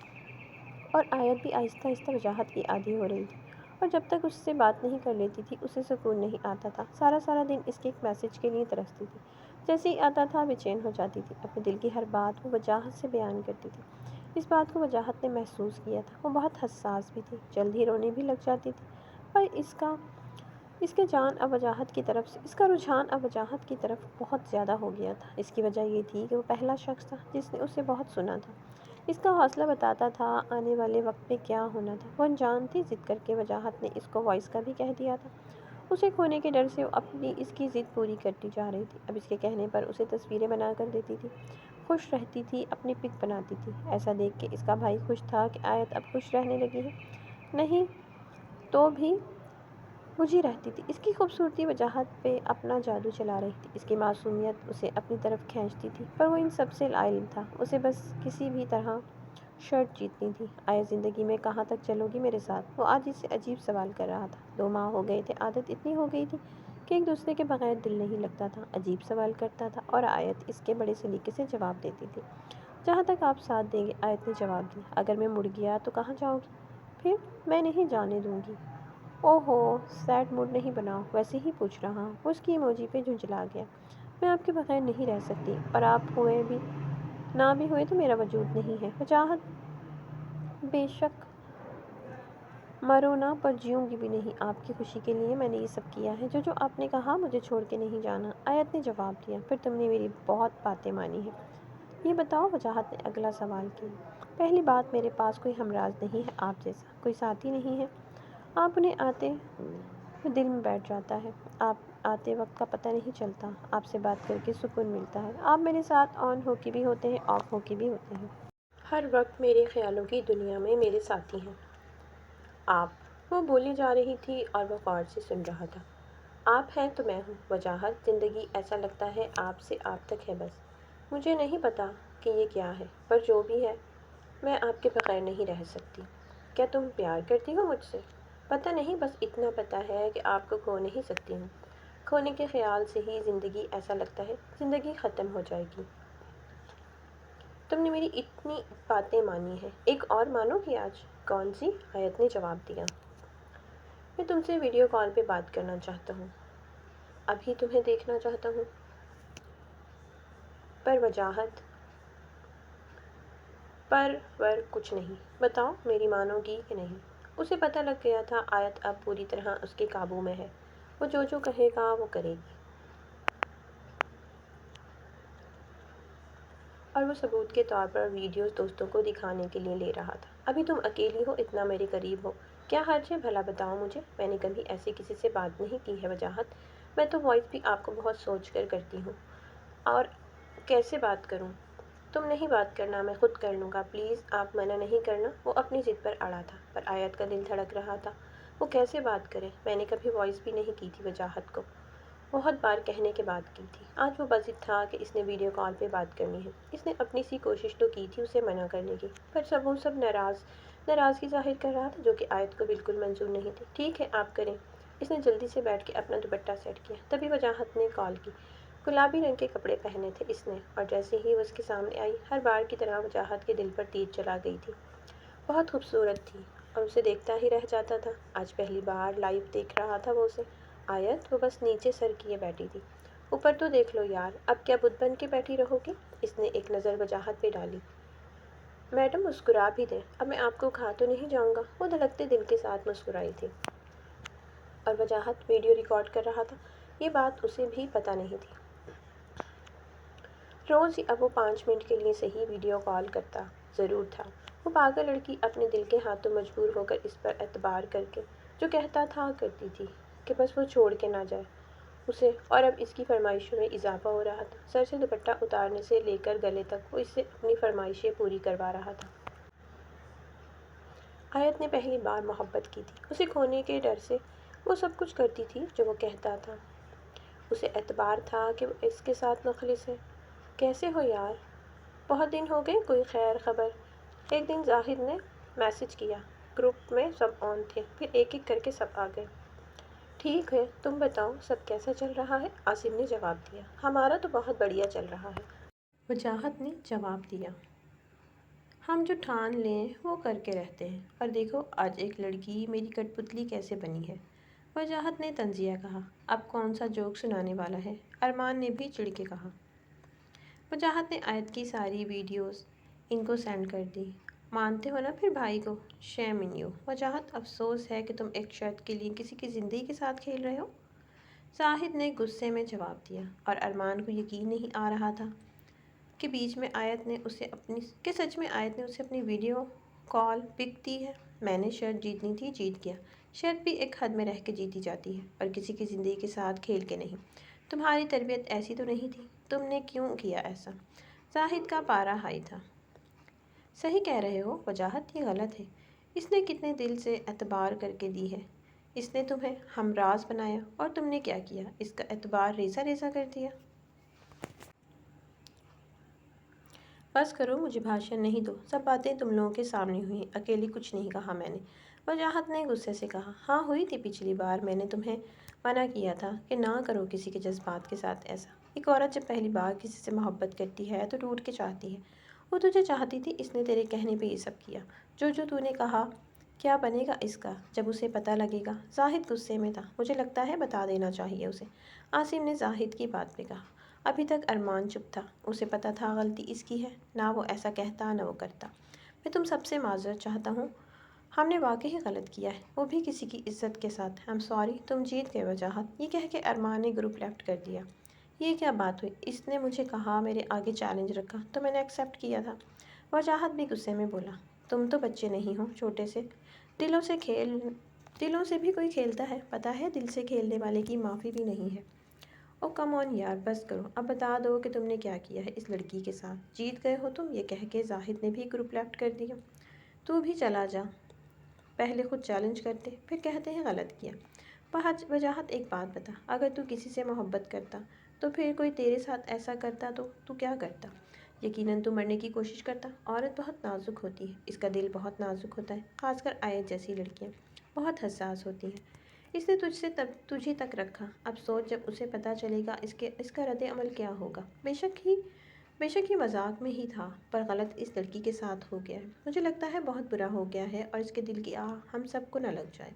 اور آیت بھی آہستہ آہستہ وجاہت کی عادی ہو رہی تھی، اور جب تک اس سے بات نہیں کر لیتی تھی اسے سکون نہیں آتا تھا۔ سارا دن اس کے ایک میسج کے لیے ترستی تھی، جیسے ہی آتا تھا بے چین ہو جاتی تھی۔ اپنے دل کی ہر بات وہ وجاہت سے بیان کرتی تھی۔ اس بات کو وجاہت نے محسوس کیا تھا، وہ بہت حساس بھی تھی، جلد ہی رونے بھی لگ جاتی تھی، پر اس کا رجحان اب وجاہت کی طرف بہت زیادہ ہو گیا تھا۔ اس کی وجہ یہ تھی کہ وہ پہلا شخص تھا جس نے اسے بہت سنا تھا۔ اس کا حوصلہ بتاتا تھا آنے والے وقت میں کیا ہونا تھا۔ وہ انجان تھی، ضد کر کے وجاہت نے اس کو وائس کا بھی کہہ دیا تھا۔ اسے کھونے کے ڈر سے وہ اس کی ضد پوری کرتی جا رہی تھی۔ اب اس کے کہنے پر اسے تصویریں بنا کر دیتی تھی، خوش رہتی تھی، اپنی پک بناتی تھی۔ ایسا دیکھ کے اس کا بھائی خوش تھا کہ آیت اب خوش رہنے لگی ہے، نہیں تو بھی مجھے رہتی تھی۔ اس کی خوبصورتی وجاہت پہ اپنا جادو چلا رہی تھی، اس کی معصومیت اسے اپنی طرف کھینچتی تھی، پر وہ ان سب سے لا علم تھا، اسے بس کسی بھی طرح شرط جیتنی تھی۔ آیت زندگی میں کہاں تک چلو گی میرے ساتھ؟ وہ آج اس سے عجیب سوال کر رہا تھا۔ 2 ماہ ہو گئے تھے، عادت اتنی ہو گئی تھی کہ ایک دوسرے کے بغیر دل نہیں لگتا تھا۔ عجیب سوال کرتا تھا اور آیت اس کے بڑے سلیقے سے جواب دیتی تھی۔ جہاں تک آپ ساتھ دیں گے، آیت نے جواب دیا۔ اگر میں مڑ گیا تو کہاں جاؤ گی؟ پھر میں نہیں جانے دوں گی۔ اوہو، سیڈ موڈ نہیں بناؤ، ویسے ہی پوچھ رہا ہوں۔ وہ اس کی ایموجی پہ جھنجھلا گیا۔ میں آپ کے بغیر نہیں رہ سکتی، اور آپ ہوئے بھی نہ بھی ہوئے تو میرا وجود نہیں ہے۔ وجاہت بے شک مرو نہ پر جیوں گی بھی نہیں، آپ کی خوشی کے لیے میں نے یہ سب کیا ہے۔ جو آپ نے کہا مجھے چھوڑ کے نہیں جانا، آیت نے جواب دیا۔ پھر تم نے میری بہت باتیں مانی ہیں۔ یہ بتاؤ، وجاہت نے اگلا سوال کیا۔ پہلی بات، میرے پاس کوئی ہمراز نہیں ہے آپ جیسا، کوئی ساتھی نہیں ہے۔ آپ انہیں آتے دل میں بیٹھ جاتا ہے۔ آپ آتے وقت کا پتہ نہیں چلتا۔ آپ سے بات کر کے سکون ملتا ہے۔ آپ میرے ساتھ آن ہو کے بھی ہوتے ہیں، آف ہو کے بھی ہوتے ہیں۔ ہر وقت میرے خیالوں کی دنیا میں میرے ساتھی ہیں آپ۔ وہ بولی جا رہی تھی اور وہ غور سے سن رہا تھا۔ آپ ہیں تو میں ہوں وجاہت، زندگی ایسا لگتا ہے آپ سے آپ تک ہے بس۔ مجھے نہیں پتا کہ یہ کیا ہے، پر جو بھی ہے میں آپ کے بغیر نہیں رہ سکتی۔ کیا تم پیار کرتی ہو مجھ سے؟ پتہ نہیں، بس اتنا پتہ ہے کہ آپ کو کھو نہیں سکتی ہوں۔ کھونے کے خیال سے ہی زندگی ایسا لگتا ہے زندگی ختم ہو جائے گی۔ تم نے میری اتنی باتیں مانی ہیں، ایک اور مانو گی آج؟ کون سی؟ آیت نے جواب دیا۔ میں تم سے ویڈیو کال پہ بات کرنا چاہتا ہوں، ابھی تمہیں دیکھنا چاہتا ہوں۔ پر وجاہت پر کچھ نہیں۔ بتاؤ، میری مانو گی کہ نہیں؟ اسے پتہ لگ گیا تھا آیت اب پوری طرح اس کے قابو میں ہے۔ وہ جو کہے گا وہ کرے گی، اور وہ ثبوت کے طور پر ویڈیوز دوستوں کو دکھانے کے لیے لے رہا تھا۔ ابھی تم اکیلی ہو، اتنا میرے قریب ہو، کیا حرج ہے بھلا بتاؤ مجھے؟ میں نے کبھی ایسے کسی سے بات نہیں کی ہے وجاہت۔ میں تو وائس بھی آپ کو بہت سوچ کر کرتی ہوں، اور کیسے بات کروں؟ تم نہیں بات کرنا، میں خود کر لوں گا، پلیز آپ منع نہیں کرنا۔ وہ اپنی ضد پر اڑا تھا، پر آیت کا دل دھڑک رہا تھا۔ وہ کیسے بات کرے؟ میں نے کبھی وائس بھی نہیں کی تھی وجاہت کو، بہت بار کہنے کے بعد کی تھی۔ آج وہ بضد تھا کہ اس نے ویڈیو کال پہ بات کرنی ہے۔ اس نے اپنی سی کوشش تو کی تھی اسے منع کرنے کی، پر وہ سب ناراضگی ظاہر کر رہا تھا، جو کہ آیت کو بالکل منظور نہیں تھی۔ ٹھیک ہے، آپ کریں۔ اس نے جلدی سے بیٹھ کے اپنا دوپٹہ سیٹ کیا۔ تبھی وجاہت نے کال کی۔ گلابی رنگ کے کپڑے پہنے تھے اس نے، اور جیسے ہی وہ اس کے سامنے آئی، ہر بار کی طرح وجاہت کے دل پر تیر چلا گئی تھی۔ بہت خوبصورت تھی اور اسے دیکھتا ہی رہ جاتا تھا۔ آج پہلی بار لائیو دیکھ رہا تھا وہ اسے۔ آیت، وہ بس نیچے سر کیے بیٹھی تھی۔ اوپر تو دیکھ لو یار، اب کیا بت بن کے بیٹھی رہو گی؟ اس نے ایک نظر وجاہت پہ ڈالی۔ میڈم مسکرا بھی دیں، اب میں آپ کو کھا تو نہیں جاؤں گا؟ وہ دھڑکتے دل کے ساتھ مسکرائی تھی، اور وجاہت ویڈیو ریکارڈ کر رہا تھا، یہ بات اسے بھی پتہ نہیں تھی۔ روز ہی اب وہ 5 منٹ کے لیے صحیح ویڈیو کال کرتا ضرور تھا۔ وہ پاگل لڑکی اپنے دل کے ہاتھوں مجبور ہو کر اس پر اعتبار کر کے جو کہتا تھا کرتی تھی کہ بس وہ چھوڑ کے نہ جائے اسے، اور اب اس کی فرمائشوں میں اضافہ ہو رہا تھا۔ سر سے دوپٹہ اتارنے سے لے کر گلے تک وہ اس سے اپنی فرمائشیں پوری کروا رہا تھا۔ آیت نے پہلی بار محبت کی تھی، اسے کھونے کے ڈر سے وہ سب کچھ کرتی تھی جو وہ کہتا تھا۔ اسے اعتبار تھا کہ وہ اس کے ساتھ مخلص ہے۔ کیسے ہو یار؟ بہت دن ہو گئے، کوئی خیر خبر؟ ایک دن زاہد نے میسج کیا، گروپ میں سب آن تھے، پھر ایک ایک کر کے سب آ گئے۔ ٹھیک ہے، تم بتاؤ سب کیسا چل رہا ہے؟ عاصم نے جواب دیا۔ ہمارا تو بہت بڑھیا چل رہا ہے، وجاہت نے جواب دیا۔ ہم جو ٹھان لیں وہ کر کے رہتے ہیں، اور دیکھو آج ایک لڑکی میری کٹ پتلی کیسے بنی ہے۔ وجاہت نے طنزیہ کہا۔ اب کون سا جوک سنانے والا ہے؟ ارمان نے بھی چڑ کے کہا۔ وجاہت نے آیت کی ساری ویڈیوز ان کو سینڈ کر دی۔ مانتے ہو نا پھر بھائی کو؟ شیم ان یو۔ وجاہت، افسوس ہے کہ تم ایک شرط کے لیے کسی کی زندگی کے ساتھ کھیل رہے ہو، زاہد نے غصے میں جواب دیا، اور ارمان کو یقین نہیں آ رہا تھا کہ سچ میں آیت نے اسے اپنی ویڈیو کال پک دی ہے۔ میں نے شرط جیتنی تھی، جیت گیا۔ شرط بھی ایک حد میں رہ کے جیتی جاتی ہے، اور کسی کی زندگی کے ساتھ کھیل کے نہیں۔ تمہاری تربیت ایسی تو نہیں تھی، تم نے کیوں کیا ایسا؟ زاہد کا پارا ہائی تھا۔ صحیح کہہ رہے ہو وجاہت، یہ غلط ہے۔ اس نے کتنے دل سے اعتبار کر کے دی ہے، اس نے تمہیں ہمراز بنایا، اور تم نے کیا کیا؟ اس کا اعتبار ریزہ ریزہ کر دیا۔ بس کرو، مجھے بھاشن نہیں دو، سب باتیں تم لوگوں کے سامنے ہوئی، اکیلی کچھ نہیں کہا میں نے، وجاہت نے غصے سے کہا۔ ہاں ہوئی تھی، پچھلی بار میں نے تمہیں منع کیا تھا کہ نہ کرو کسی کے جذبات کے ساتھ ایسا۔ ایک عورت جب پہلی بار کسی سے محبت کرتی ہے تو ٹوٹ کے چاہتی ہے۔ وہ تجھے چاہتی تھی، اس نے تیرے کہنے پہ یہ سب کیا۔ جو تو نے کہا، کیا بنے گا اس کا جب اسے پتہ لگے گا؟ زاہد غصے میں تھا۔ مجھے لگتا ہے بتا دینا چاہیے اسے، عاصم نے زاہد کی بات پہ کہا۔ ابھی تک ارمان چپ تھا، اسے پتہ تھا غلطی اس کی ہے، نہ وہ ایسا کہتا نہ وہ کرتا۔ میں تم سب سے معذرت چاہتا ہوں، ہم نے واقعی غلط کیا ہے، وہ بھی کسی کی عزت کے ساتھ۔ I'm sorry، تم جیت گئے وجاہت، یہ کہہ کے ارمان نے گروپ لیفٹ کر دیا۔ یہ کیا بات ہوئی؟ اس نے مجھے کہا، میرے آگے چیلنج رکھا تو میں نے ایکسیپٹ کیا تھا۔ وجاہت بھی غصے میں بولا، تم تو بچے نہیں ہو چھوٹے سے، دلوں سے بھی کوئی کھیلتا ہے، پتہ ہے دل سے کھیلنے والے کی معافی بھی نہیں ہے۔ او کم آن یار، بس کرو، اب بتا دو کہ تم نے کیا کیا ہے اس لڑکی کے ساتھ۔ جیت گئے ہو تم، یہ کہہ کے زاہد نے بھی گروپ لیفٹ کر دیا۔ تو بھی چلا جا، پہلے خود چیلنج کرتے پھر کہتے ہیں غلط کیا۔ وجاہت ایک بات بتا، اگر تو کسی سے محبت کرتا تو پھر کوئی تیرے ساتھ ایسا کرتا تو کیا کرتا؟ یقیناً تو مرنے کی کوشش کرتا۔ عورت بہت نازک ہوتی ہے، اس کا دل بہت نازک ہوتا ہے، خاص کر آیت جیسی لڑکیاں بہت حساس ہوتی ہیں۔ اس نے تجھے تک رکھا، اب سوچ جب اسے پتہ چلے گا اس کا رد عمل کیا ہوگا۔ بے شک ہی مذاق میں ہی تھا، پر غلط اس لڑکی کے ساتھ ہو گیا ہے۔ مجھے لگتا ہے بہت برا ہو گیا ہے، اور اس کے دل کی آہ ہم سب کو نہ لگ جائے۔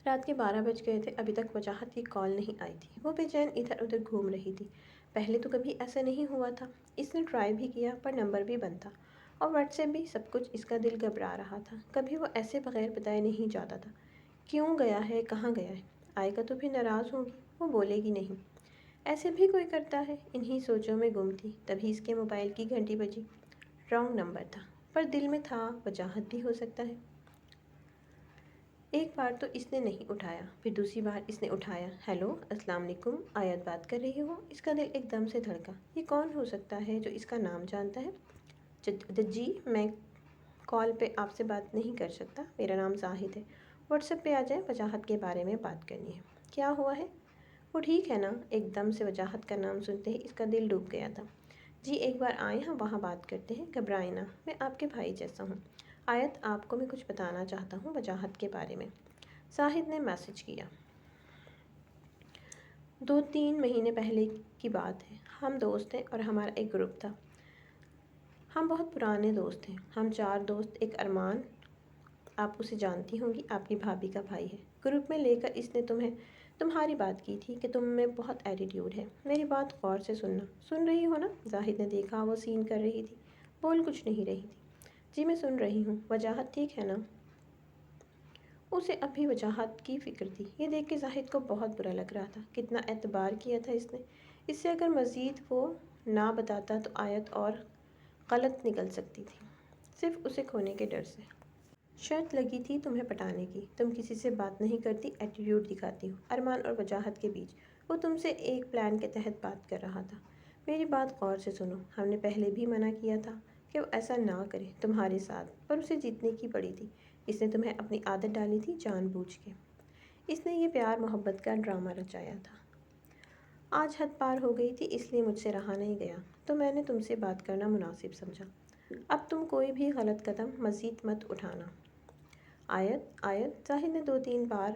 رات کے 12 بج گئے تھے، ابھی تک وجاہت کی کال نہیں آئی تھی۔ وہ بے چین ادھر ادھر گھوم رہی تھی۔ پہلے تو کبھی ایسا نہیں ہوا تھا۔ اس نے ٹرائی بھی کیا پر نمبر بھی بند تھا، اور واٹس ایپ بھی، سب کچھ۔ اس کا دل گھبرا رہا تھا، کبھی وہ ایسے بغیر بتائے نہیں جاتا تھا۔ کیوں گیا ہے، کہاں گیا ہے؟ آئے گا تو پھر ناراض ہوگی، وہ بولے گی نہیں، ایسے بھی کوئی کرتا ہے۔ انہی سوچوں میں گم تھی، تبھی اس کے موبائل کی گھنٹی بجی۔ رانگ نمبر تھا، پر دل میں تھا وجاہت بھی ہو سکتا ہے۔ ایک بار تو اس نے نہیں اٹھایا، پھر دوسری بار اس نے اٹھایا۔ ہیلو، السلام علیکم، آیت بات کر رہی ہو؟ اس کا دل ایک دم سے دھڑکا۔ یہ کون ہو سکتا ہے جو اس کا نام جانتا ہے؟ جی، میں کال پہ آپ سے بات نہیں کر سکتا، میرا نام زاہد ہے، واٹس ایپ پہ آ جائیں، وجاہت کے بارے میں بات کرنی ہے۔ کیا ہوا ہے؟ وہ ٹھیک ہے نا؟ ایک دم سے وجاہت کا نام سنتے ہی اس کا دل ڈوب گیا تھا۔ جی ایک بار آئیں، ہم وہاں بات کرتے ہیں، گھبرائیں نہ، میں آپ کے بھائی جیسا ہوں۔ آیت، آپ کو میں کچھ بتانا چاہتا ہوں وجاہت کے بارے میں۔ زاہد نے میسج کیا۔ 2-3 مہینے پہلے کی بات ہے، ہم دوست ہیں اور ہمارا ایک گروپ تھا۔ ہم بہت پرانے دوست ہیں، ہم 4 دوست، ایک ارمان، آپ اسے جانتی ہوں گی، آپ کی بھابھی کا بھائی ہے۔ گروپ میں لے کر اس نے تمہاری بات کی تھی کہ تم میں بہت ایٹیٹیوڈ ہے۔ میری بات غور سے سننا، سن رہی ہو نا؟ زاہد نے دیکھا وہ سین کر رہی تھی، بول کچھ نہیں رہی تھی۔ جی میں سن رہی ہوں، وجاہت ٹھیک ہے نا؟ اسے اب بھی وجاہت کی فکر تھی۔ یہ دیکھ کے زاہد کو بہت برا لگ رہا تھا، کتنا اعتبار کیا تھا اس نے۔ اس سے اگر مزید وہ نہ بتاتا تو آیت اور غلط نکل سکتی تھی، صرف اسے کھونے کے ڈر سے۔ شرط لگی تھی تمہیں پٹانے کی، تم کسی سے بات نہیں کرتی، ایٹیٹیوڈ دکھاتی ہو۔ ارمان اور وجاہت کے بیچ وہ تم سے ایک پلان کے تحت بات کر رہا تھا۔ میری بات غور سے سنو، ہم نے پہلے بھی منع کیا تھا کہ وہ ایسا نہ کرے تمہارے ساتھ، پر اسے جیتنے کی پڑی تھی۔ اس نے تمہیں اپنی عادت ڈالی تھی جان بوجھ کے۔ اس نے یہ پیار محبت کا ڈرامہ رچایا تھا۔ آج حد پار ہو گئی تھی، اس لیے مجھ سے رہا نہیں گیا، تو میں نے تم سے بات کرنا مناسب سمجھا۔ اب تم کوئی بھی غلط قدم مزید مت اٹھانا۔ آیت، زاہد نے 2-3 بار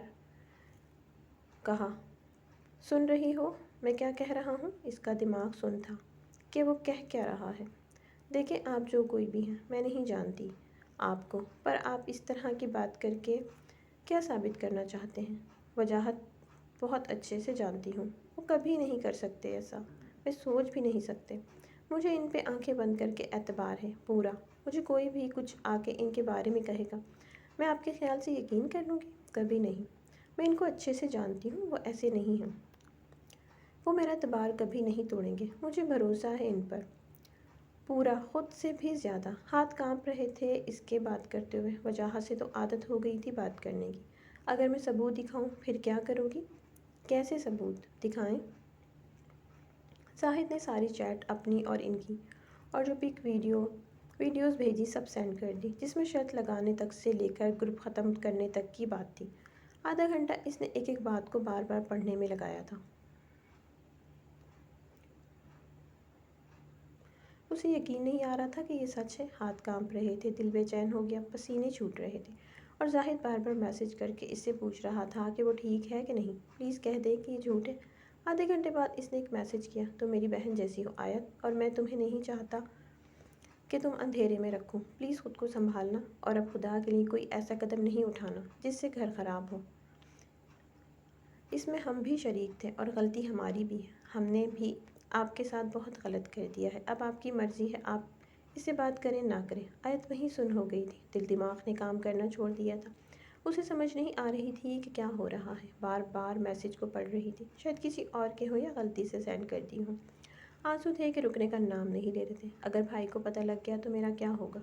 کہا۔ سن رہی ہو میں کیا کہہ رہا ہوں؟ اس کا دماغ سن تھا کہ وہ کہہ کیا رہا ہے۔ دیکھیں آپ جو کوئی بھی ہیں، میں نہیں جانتی آپ کو، پر آپ اس طرح کی بات کر کے کیا ثابت کرنا چاہتے ہیں؟ وجاہت بہت اچھے سے جانتی ہوں، وہ کبھی نہیں کر سکتے ایسا، میں سوچ بھی نہیں سکتے۔ مجھے ان پہ آنکھیں بند کر کے اعتبار ہے پورا، مجھے کوئی بھی کچھ آ کے ان کے بارے میں کہے گا، میں آپ کے خیال سے یقین کر لوں گی؟ کبھی نہیں۔ میں ان کو اچھے سے جانتی ہوں، وہ ایسے نہیں ہیں، وہ میرا اعتبار کبھی نہیں توڑیں گے، مجھے بھروسہ ہے ان پر پورا، خود سے بھی زیادہ۔ ہاتھ کانپ رہے تھے اس کے بات کرتے ہوئے۔ وجاہت سے تو عادت ہو گئی تھی بات کرنے کی، اگر میں ثبوت دکھاؤں پھر کیا کرو گی؟ کیسے ثبوت دکھائیں؟ زاہد نے ساری چیٹ اپنی اور ان کی، اور جو پک ویڈیوز بھیجی سب سینڈ کر دی، جس میں شرط لگانے تک سے لے کر گروپ ختم کرنے تک کی بات تھی۔ آدھا گھنٹہ اس نے ایک ایک بات کو بار بار پڑھنے میں لگایا تھا۔ اسے یقین نہیں آ رہا تھا کہ یہ سچ ہے۔ ہاتھ کانپ رہے تھے، دل بے چین ہو گیا، پسینے چھوٹ رہے تھے، اور زاہد بار بار میسج کر کے اس سے پوچھ رہا تھا کہ وہ ٹھیک ہے کہ نہیں، پلیز کہہ دے کہ یہ جھوٹ ہے۔ آدھے گھنٹے بعد اس نے ایک میسج کیا، تم میری بہن جیسی ہو آیت، اور میں تمہیں نہیں چاہتا کہ تم اندھیرے میں رکھوں، پلیز خود کو سنبھالنا، اور اب خدا کے لیے کوئی ایسا قدم نہیں اٹھانا جس سے گھر خراب ہو۔ اس میں ہم بھی شریک تھے اور غلطی ہماری بھی ہے، ہم نے بھی آپ کے ساتھ بہت غلط کر دیا ہے، اب آپ کی مرضی ہے آپ اسے بات کریں نہ کریں، آیت وہیں سن ہو گئی تھی۔ دل دماغ نے کام کرنا چھوڑ دیا تھا۔ اسے سمجھ نہیں آ رہی تھی کہ کیا ہو رہا ہے۔ بار بار میسج کو پڑھ رہی تھی، شاید کسی اور کے ہو یا غلطی سے سینڈ کر دی ہوں۔ آنسو تھے کہ رکنے کا نام نہیں لے رہے تھے۔ اگر بھائی کو پتہ لگ گیا تو میرا کیا ہوگا؟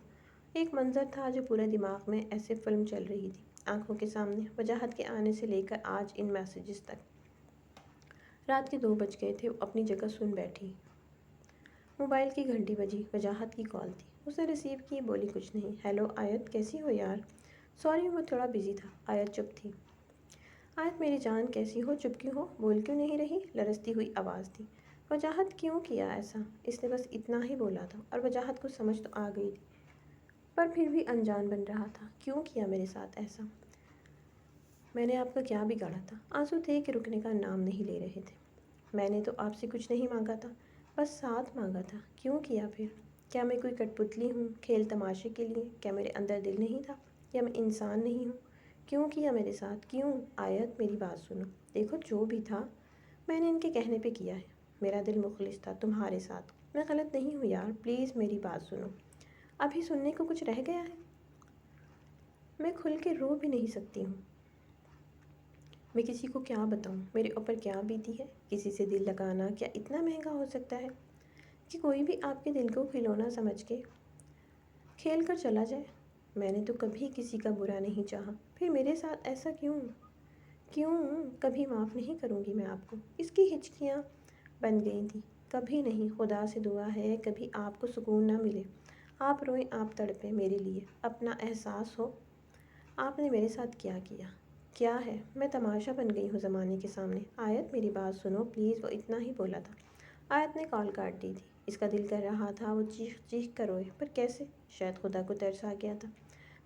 ایک منظر تھا جو پورے دماغ میں ایسے فلم چل رہی تھی، آنکھوں کے سامنے، وجاہت کے آنے سے لے کر آج ان میسیجز تک۔ رات کے 2 بج گئے تھے، وہ اپنی جگہ سن بیٹھی۔ موبائل کی گھنٹی بجی، وجاہت کی کال تھی۔ اس نے ریسیو کی، بولی کچھ نہیں۔ ہیلو آیت، کیسی ہو یار؟ سوری میں تھوڑا بزی تھا۔ آیت چپ تھی۔ آیت میری جان کیسی ہو؟ چپ کیوں ہو؟ بول کیوں نہیں رہی؟ لرزتی ہوئی آواز تھی۔ وجاہت کیوں کیا ایسا؟ اس نے بس اتنا ہی بولا تھا اور وجاہت کو سمجھ تو آ گئی تھی، پر پھر بھی انجان بن رہا تھا۔ کیوں کیا میرے ساتھ ایسا؟ میں نے آپ کا کیا بگاڑا تھا؟ آنسو تھے کہ رکنے کا نام نہیں لے رہے تھے۔ میں نے تو آپ سے کچھ نہیں مانگا تھا، بس ساتھ مانگا تھا۔ کیوں کیا پھر؟ کیا میں کوئی کٹ پتلی ہوں کھیل تماشے کے لیے؟ کیا میرے اندر دل نہیں تھا؟ یا میں انسان نہیں ہوں؟ کیوں کیا میرے ساتھ؟ کیوں؟ آیت میری بات سنو، دیکھو جو بھی تھا میں نے ان کے کہنے پہ کیا ہے۔ میرا دل مخلص تھا تمہارے ساتھ، میں غلط نہیں ہوں یار، پلیز میری بات سنو۔ ابھی سننے کو کچھ رہ گیا ہے؟ میں کھل کے رو بھی نہیں سکتی ہوں۔ میں کسی کو کیا بتاؤں میرے اوپر کیا بیتی ہے؟ کسی سے دل لگانا کیا اتنا مہنگا ہو سکتا ہے کہ کوئی بھی آپ کے دل کو کھلونا سمجھ کے کھیل کر چلا جائے؟ میں نے تو کبھی کسی کا برا نہیں چاہا، پھر میرے ساتھ ایسا کیوں؟ کیوں؟ کبھی معاف نہیں کروں گی میں آپ کو۔ اس کی ہچکیاں بن گئی تھیں۔ کبھی نہیں، خدا سے دعا ہے کبھی آپ کو سکون نہ ملے، آپ روئیں، آپ تڑپیں میرے لیے، اپنا احساس ہو آپ نے میرے ساتھ کیا کیا۔ کیا ہے؟ میں تماشا بن گئی ہوں زمانے کے سامنے۔ آیت میری بات سنو پلیز، وہ اتنا ہی بولا تھا۔ آیت نے کال کاٹ دی تھی۔ اس کا دل کر رہا تھا وہ چیخ چیخ کر روئے، پر کیسے؟ شاید خدا کو ترس آ گیا تھا۔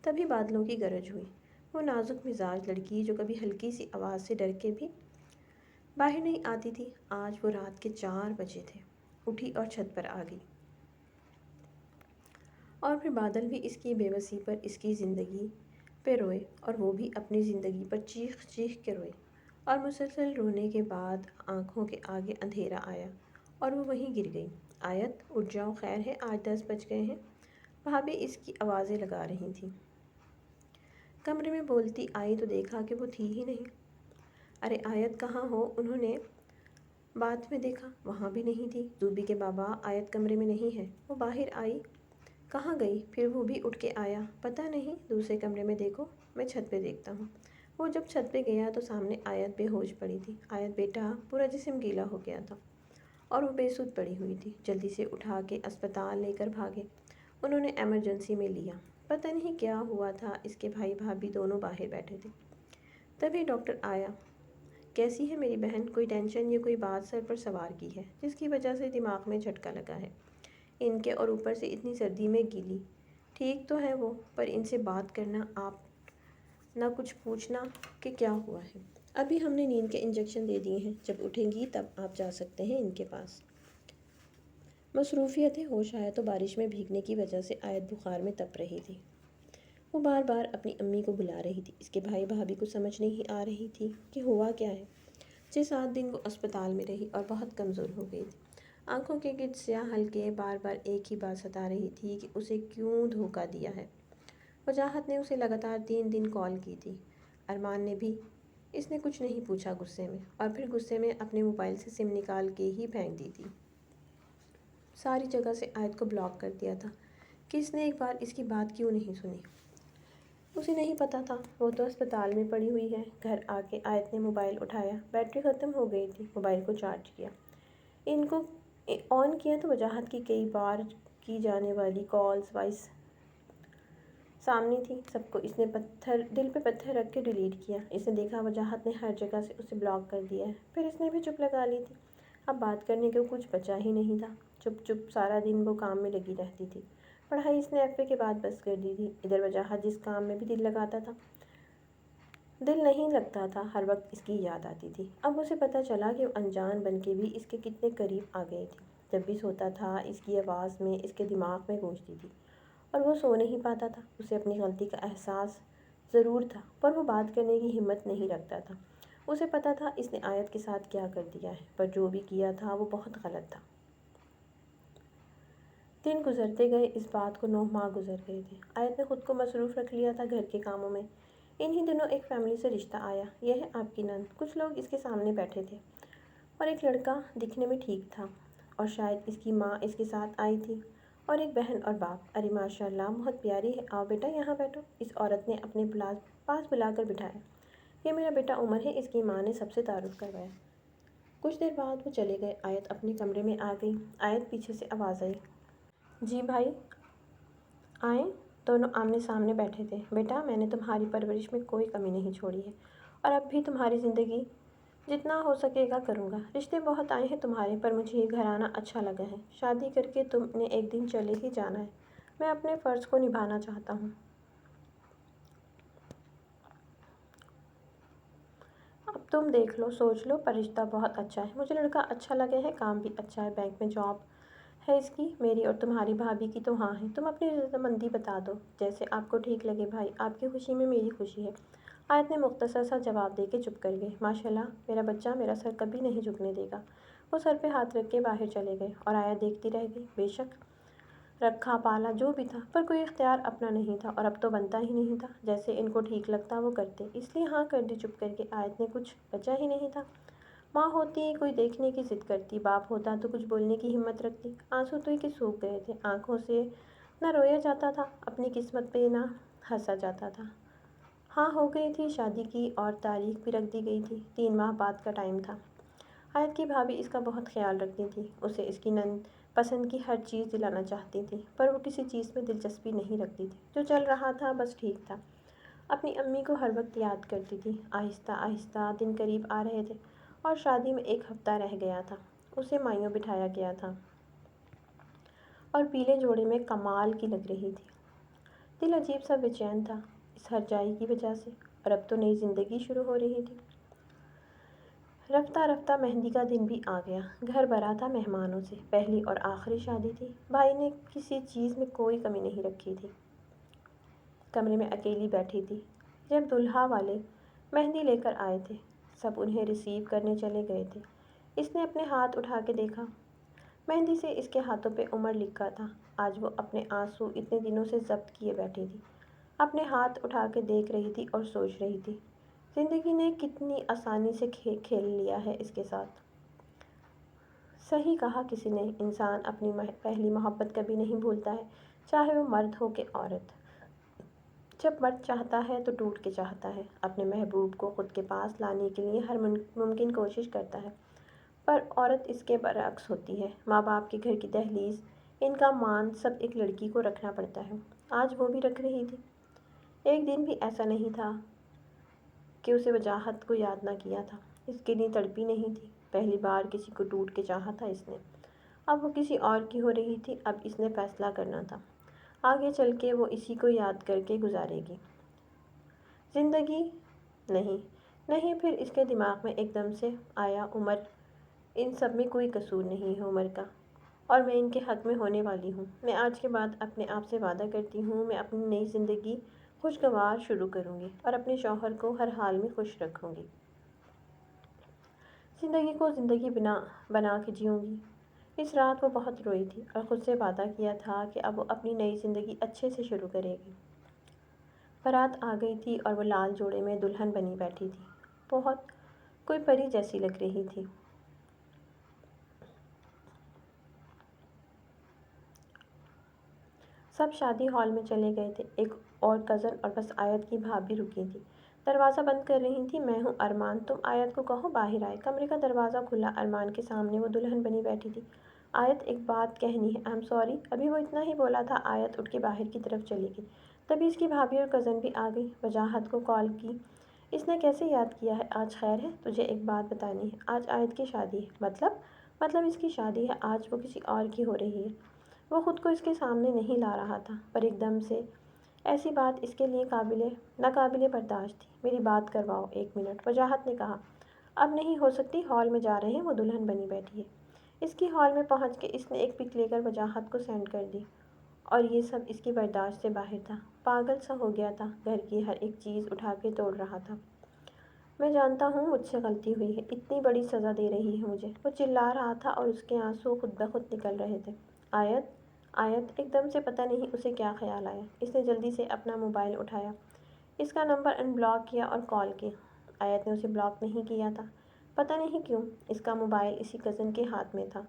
تبھی بادلوں کی گرج ہوئی۔ وہ نازک مزاج لڑکی جو کبھی ہلکی سی آواز سے ڈر کے بھی باہر نہیں آتی تھی، آج وہ رات کے 4 بجے تھے، اٹھی اور چھت پر آ گئی۔ اور پھر بادل بھی اس کی بے بسی پر، اس کی زندگی پہ روئے، اور وہ بھی اپنی زندگی پر چیخ چیخ کے روئے۔ اور مسلسل رونے کے بعد آنکھوں کے آگے اندھیرا آیا اور وہ وہیں گر گئی۔ آیت اٹھ جاؤ، خیر ہے، آج 10 بج گئے ہیں، بھابھی اس کی آوازیں لگا رہی تھیں۔ کمرے میں بولتی آئی تو دیکھا کہ وہ تھی ہی نہیں۔ ارے آیت کہاں ہو؟ انہوں نے باتھ میں دیکھا، وہاں بھی نہیں تھی۔ زوبی کے بابا، آیت کمرے میں نہیں ہے۔ وہ باہر آئی، کہاں گئی؟ پھر وہ بھی اٹھ کے آیا، پتہ نہیں، دوسرے کمرے میں دیکھو، میں چھت پہ دیکھتا ہوں۔ وہ جب چھت پہ گیا تو سامنے آیت بے ہوش پڑی تھی۔ آیت بیٹا، پورا جسم گیلا ہو گیا تھا اور وہ بے سود پڑی ہوئی تھی۔ جلدی سے اٹھا کے اسپتال لے کر بھاگے، انہوں نے ایمرجنسی میں لیا۔ پتہ نہیں کیا ہوا تھا، اس کے بھائی بھابھی دونوں باہر بیٹھے تھے۔ تبھی ڈاکٹر آیا۔ کیسی ہے میری بہن؟ کوئی ٹینشن یا کوئی بات سر پر سوار کی ہے جس کی وجہ سے دماغ میں جھٹکا لگا ہے؟ ان کے اور اوپر سے اتنی سردی میں گیلی۔ ٹھیک تو ہے وہ، پر ان سے بات کرنا، آپ نہ کچھ پوچھنا کہ کیا ہوا ہے۔ ابھی ہم نے نیند کے انجیکشن دے دیے ہیں، جب اٹھیں گی تب آپ جا سکتے ہیں ان کے پاس۔ مصروفیت ہے، ہوش آیا تو بارش میں بھیگنے کی وجہ سے آیت بخار میں تپ رہی تھی۔ وہ بار بار اپنی امی کو بلا رہی تھی۔ اس کے بھائی بھابھی کو سمجھ نہیں آ رہی تھی کہ ہوا کیا ہے۔ 6-7 دن وہ اسپتال میں رہی اور بہت کمزور ہو گئی تھی۔ آنکھوں کے گرد سیاہ حلقے، بار بار ایک ہی بات ستا رہی تھی کہ اسے کیوں دھوکہ دیا ہے۔ وجاہت نے اسے لگاتار 3 دن کال کی تھی، ارمان نے بھی۔ اس نے کچھ نہیں پوچھا غصے میں، اور پھر غصے میں اپنے موبائل سے سم نکال کے ہی پھینک دی تھی۔ ساری جگہ سے آیت کو بلاک کر دیا تھا کہ اس نے ایک بار اس کی بات کیوں نہیں سنی۔ اسے نہیں پتا تھا، وہ تو اسپتال میں پڑی ہوئی ہے۔ گھر آ کے آیت نے موبائل اٹھایا، بیٹری ختم ہو گئی تھی، موبائل کو چارج کیا، ان کو آن کیا تو وجاہت کی کئی بار کی جانے والی کالز وائس سامنے تھی۔ سب کو اس نے دل پہ پتھر رکھ کے ڈیلیٹ کیا۔ اس نے دیکھا وجاہت نے ہر جگہ سے اسے بلاک کر دیا ہے، پھر اس نے بھی چپ لگا لی تھی۔ اب بات کرنے کو کچھ بچا ہی نہیں تھا۔ چپ چپ سارا دن وہ کام میں لگی رہتی تھی۔ پڑھائی اس نے ایف اے کے بعد بس کر دی تھی۔ ادھر وجاہت جس کام میں بھی دل لگاتا تھا، دل نہیں لگتا تھا، ہر وقت اس کی یاد آتی تھی۔ اب اسے پتہ چلا کہ وہ انجان بن کے بھی اس کے کتنے قریب آ گئی تھی۔ جب بھی سوتا تھا اس کی آواز میں اس کے دماغ میں گونجتی تھی، اور وہ سو نہیں پاتا تھا۔ اسے اپنی غلطی کا احساس ضرور تھا، پر وہ بات کرنے کی ہمت نہیں رکھتا تھا۔ اسے پتہ تھا اس نے آیت کے ساتھ کیا کر دیا ہے، پر جو بھی کیا تھا وہ بہت غلط تھا۔ دن گزرتے گئے، اس بات کو 9 ماہ گزر گئے تھے۔ آیت نے خود کو مصروف رکھ لیا تھا گھر کے کاموں میں۔ انہی دنوں ایک فیملی سے رشتہ آیا، یہ ہے آپ کی نند۔ کچھ لوگ اس کے سامنے بیٹھے تھے اور ایک لڑکا دکھنے میں ٹھیک تھا، اور شاید اس کی ماں اس کے ساتھ آئی تھی، اور ایک بہن اور باپ۔ ارے ماشاءاللہ، بہت پیاری ہے، آؤ بیٹا یہاں بیٹھو۔ اس عورت نے اپنے پاس بلا کر بٹھایا۔ یہ میرا بیٹا عمر ہے، اس کی ماں نے سب سے تعارف کروایا۔ کچھ دیر بعد وہ چلے گئے۔ آیت اپنے کمرے میں آ گئی۔ آیت پیچھے سے آواز آئی، جی بھائی آئیں۔ دونوں آمنے سامنے بیٹھے تھے۔ بیٹا، میں نے تمہاری پرورش میں کوئی کمی نہیں چھوڑی ہے، اور اب بھی تمہاری زندگی جتنا ہو سکے گا کروں گا۔ رشتے بہت آئے ہیں تمہارے، پر مجھے یہ گھرانہ اچھا لگا ہے۔ شادی کر کے تم نے ایک دن چلے ہی جانا ہے۔ میں اپنے فرض کو نبھانا چاہتا ہوں۔ اب تم دیکھ لو، سوچ لو، پر رشتہ بہت اچھا ہے۔ مجھے لڑکا اچھا لگا ہے، کام بھی اچھا ہے، بینک میں جاب ہے اس کی۔ میری اور تمہاری بھابھی کی تو ہاں ہے۔ تم اپنی رضامندی بتا دو، جیسے آپ کو ٹھیک لگے بھائی۔ آپ کی خوشی میں میری خوشی ہے۔ آیت نے مختصر سا جواب دے کے چپ کر گئی۔ ماشاءاللہ، میرا بچہ میرا سر کبھی نہیں جھکنے دے گا۔ وہ سر پہ ہاتھ رکھ کے باہر چلے گئے، اور آیت دیکھتی رہ گئی۔ بے شک رکھا پالا جو بھی تھا، پر کوئی اختیار اپنا نہیں تھا، اور اب تو بنتا ہی نہیں تھا۔ جیسے ان کو ٹھیک لگتا وہ کرتے، اس لیے ہاں کر دی چپ کر کے۔ آیت نے کچھ بچا ہی نہیں تھا۔ ماں ہوتی کوئی دیکھنے کی ضد کرتی، باپ ہوتا تو کچھ بولنے کی ہمت رکھتی۔ آنسو تو کے سوکھ گئے تھے، آنکھوں سے نہ رویا جاتا تھا، اپنی قسمت پہ نہ ہنسا جاتا تھا۔ ہاں ہو گئی تھی شادی کی، اور تاریخ بھی رکھ دی گئی تھی۔ 3 ماہ بعد کا ٹائم تھا۔ آیت کی بھابھی اس کا بہت خیال رکھتی تھی، اسے اس کی نند پسند کی ہر چیز دلانا چاہتی تھی، پر وہ کسی چیز میں دلچسپی نہیں رکھتی تھی۔ جو چل رہا تھا بس ٹھیک تھا۔ اپنی امی کو ہر وقت یاد کرتی تھی۔ آہستہ آہستہ دن قریب آ رہے تھے، اور شادی میں 1 ہفتہ رہ گیا تھا۔ اسے مائیوں بٹھایا گیا تھا، اور پیلے جوڑے میں کمال کی لگ رہی تھی۔ دل عجیب سا بے چین تھا اس ہرجائی کی وجہ سے، اور اب تو نئی زندگی شروع ہو رہی تھی۔ رفتہ رفتہ مہندی کا دن بھی آ گیا۔ گھر بھرا تھا مہمانوں سے، پہلی اور آخری شادی تھی۔ بھائی نے کسی چیز میں کوئی کمی نہیں رکھی تھی۔ کمرے میں اکیلی بیٹھی تھی جب دولہا والے مہندی لے کر آئے تھے۔ سب انہیں ریسیو کرنے چلے گئے تھے۔ اس نے اپنے ہاتھ اٹھا کے دیکھا، مہندی سے اس کے ہاتھوں پہ عمر لکھا تھا۔ آج وہ اپنے آنسو اتنے دنوں سے ضبط کیے بیٹھی تھی، اپنے ہاتھ اٹھا کے دیکھ رہی تھی اور سوچ رہی تھی، زندگی نے کتنی آسانی سے کھیل لیا ہے اس کے ساتھ۔ صحیح کہا کسی نے، انسان اپنی پہلی محبت کبھی نہیں بھولتا ہے، چاہے وہ مرد ہو کہ عورت۔ جب مرد چاہتا ہے تو ٹوٹ کے چاہتا ہے، اپنے محبوب کو خود کے پاس لانے کے لیے ہر ممکن کوشش کرتا ہے، پر عورت اس کے برعکس ہوتی ہے۔ ماں باپ کے گھر کی دہلیز، ان کا مان سب ایک لڑکی کو رکھنا پڑتا ہے۔ آج وہ بھی رکھ رہی تھی۔ ایک دن بھی ایسا نہیں تھا کہ اسے وجاہت کو یاد نہ کیا تھا۔ اس کے لیے تڑپی نہیں تھی۔ پہلی بار کسی کو ٹوٹ کے چاہا تھا اس نے، اب وہ کسی اور کی ہو رہی تھی۔ اب اس نے فیصلہ کرنا تھا، آگے چل کے وہ اسی کو یاد کر کے گزارے گی زندگی۔ نہیں پھر اس کے دماغ میں ایک دم سے آیا، عمر، ان سب میں کوئی قصور نہیں ہے عمر کا، اور میں ان کے حق میں ہونے والی ہوں۔ میں آج کے بعد اپنے آپ سے وعدہ کرتی ہوں، میں اپنی نئی زندگی خوشگوار شروع کروں گی، اور اپنے شوہر کو ہر حال میں خوش رکھوں گی۔ زندگی کو زندگی بنا کے جیوں گی۔ اس رات وہ بہت روئی تھی، اور خود سے وعدہ کیا تھا کہ اب وہ اپنی نئی زندگی اچھے سے شروع کرے گی۔ بارات آ گئی تھی، اور وہ لال جوڑے میں دلہن بنی بیٹھی تھی، بہت کوئی پری جیسی لگ رہی تھی۔ سب شادی ہال میں چلے گئے تھے، ایک اور کزن اور بس آیت کی بھابھی رکی تھی، دروازہ بند کر رہی تھی۔ میں ہوں ارمان، تم آیت کو کہو باہر آئے۔ کمرے کا دروازہ کھلا، ارمان کے سامنے وہ دلہن بنی بیٹھی تھی۔ آیت، ایک بات کہنی ہے، آئی ایم سوری۔ ابھی وہ اتنا ہی بولا تھا، آیت اٹھ کے باہر کی طرف چلی گئی۔ تبھی اس کی بھابھی اور کزن بھی آ گئی۔ وجاہت کو کال کی، اس نے کیسے یاد کیا ہے؟ آج خیر ہے؟ تجھے ایک بات بتانی ہے، آج آیت کی شادی ہے۔ مطلب اس کی شادی ہے، آج وہ کسی اور کی ہو رہی ہے۔ وہ خود کو اس کے سامنے نہیں لا رہا تھا، پر ایک دم سے ایسی بات اس کے لیے ناقابل برداشت تھی۔ میری بات کرواؤ 1 منٹ، وجاہت نے کہا۔ اب نہیں ہو سکتی، ہال میں جا رہے ہیں، وہ دلہن بنی بیٹھی ہے۔ اس کی ہال میں پہنچ کے اس نے ایک پک لے کر وجاہت کو سینڈ کر دی، اور یہ سب اس کی برداشت سے باہر تھا۔ پاگل سا ہو گیا تھا، گھر کی ہر ایک چیز اٹھا کے توڑ رہا تھا۔ میں جانتا ہوں مجھ سے غلطی ہوئی ہے، اتنی بڑی سزا دے رہی ہے مجھے، وہ چلا رہا تھا، اور اس کے آنسو خود بخود نکل رہے تھے۔ آیت آیت ایک دم سے پتہ نہیں اسے کیا خیال آیا، اس نے جلدی سے اپنا موبائل اٹھایا، اس کا نمبر ان بلاک کیا اور کال کی۔ آیت نے اسے بلاک نہیں کیا تھا، پتہ نہیں کیوں، اس کا موبائل اسی کزن کے ہاتھ میں تھا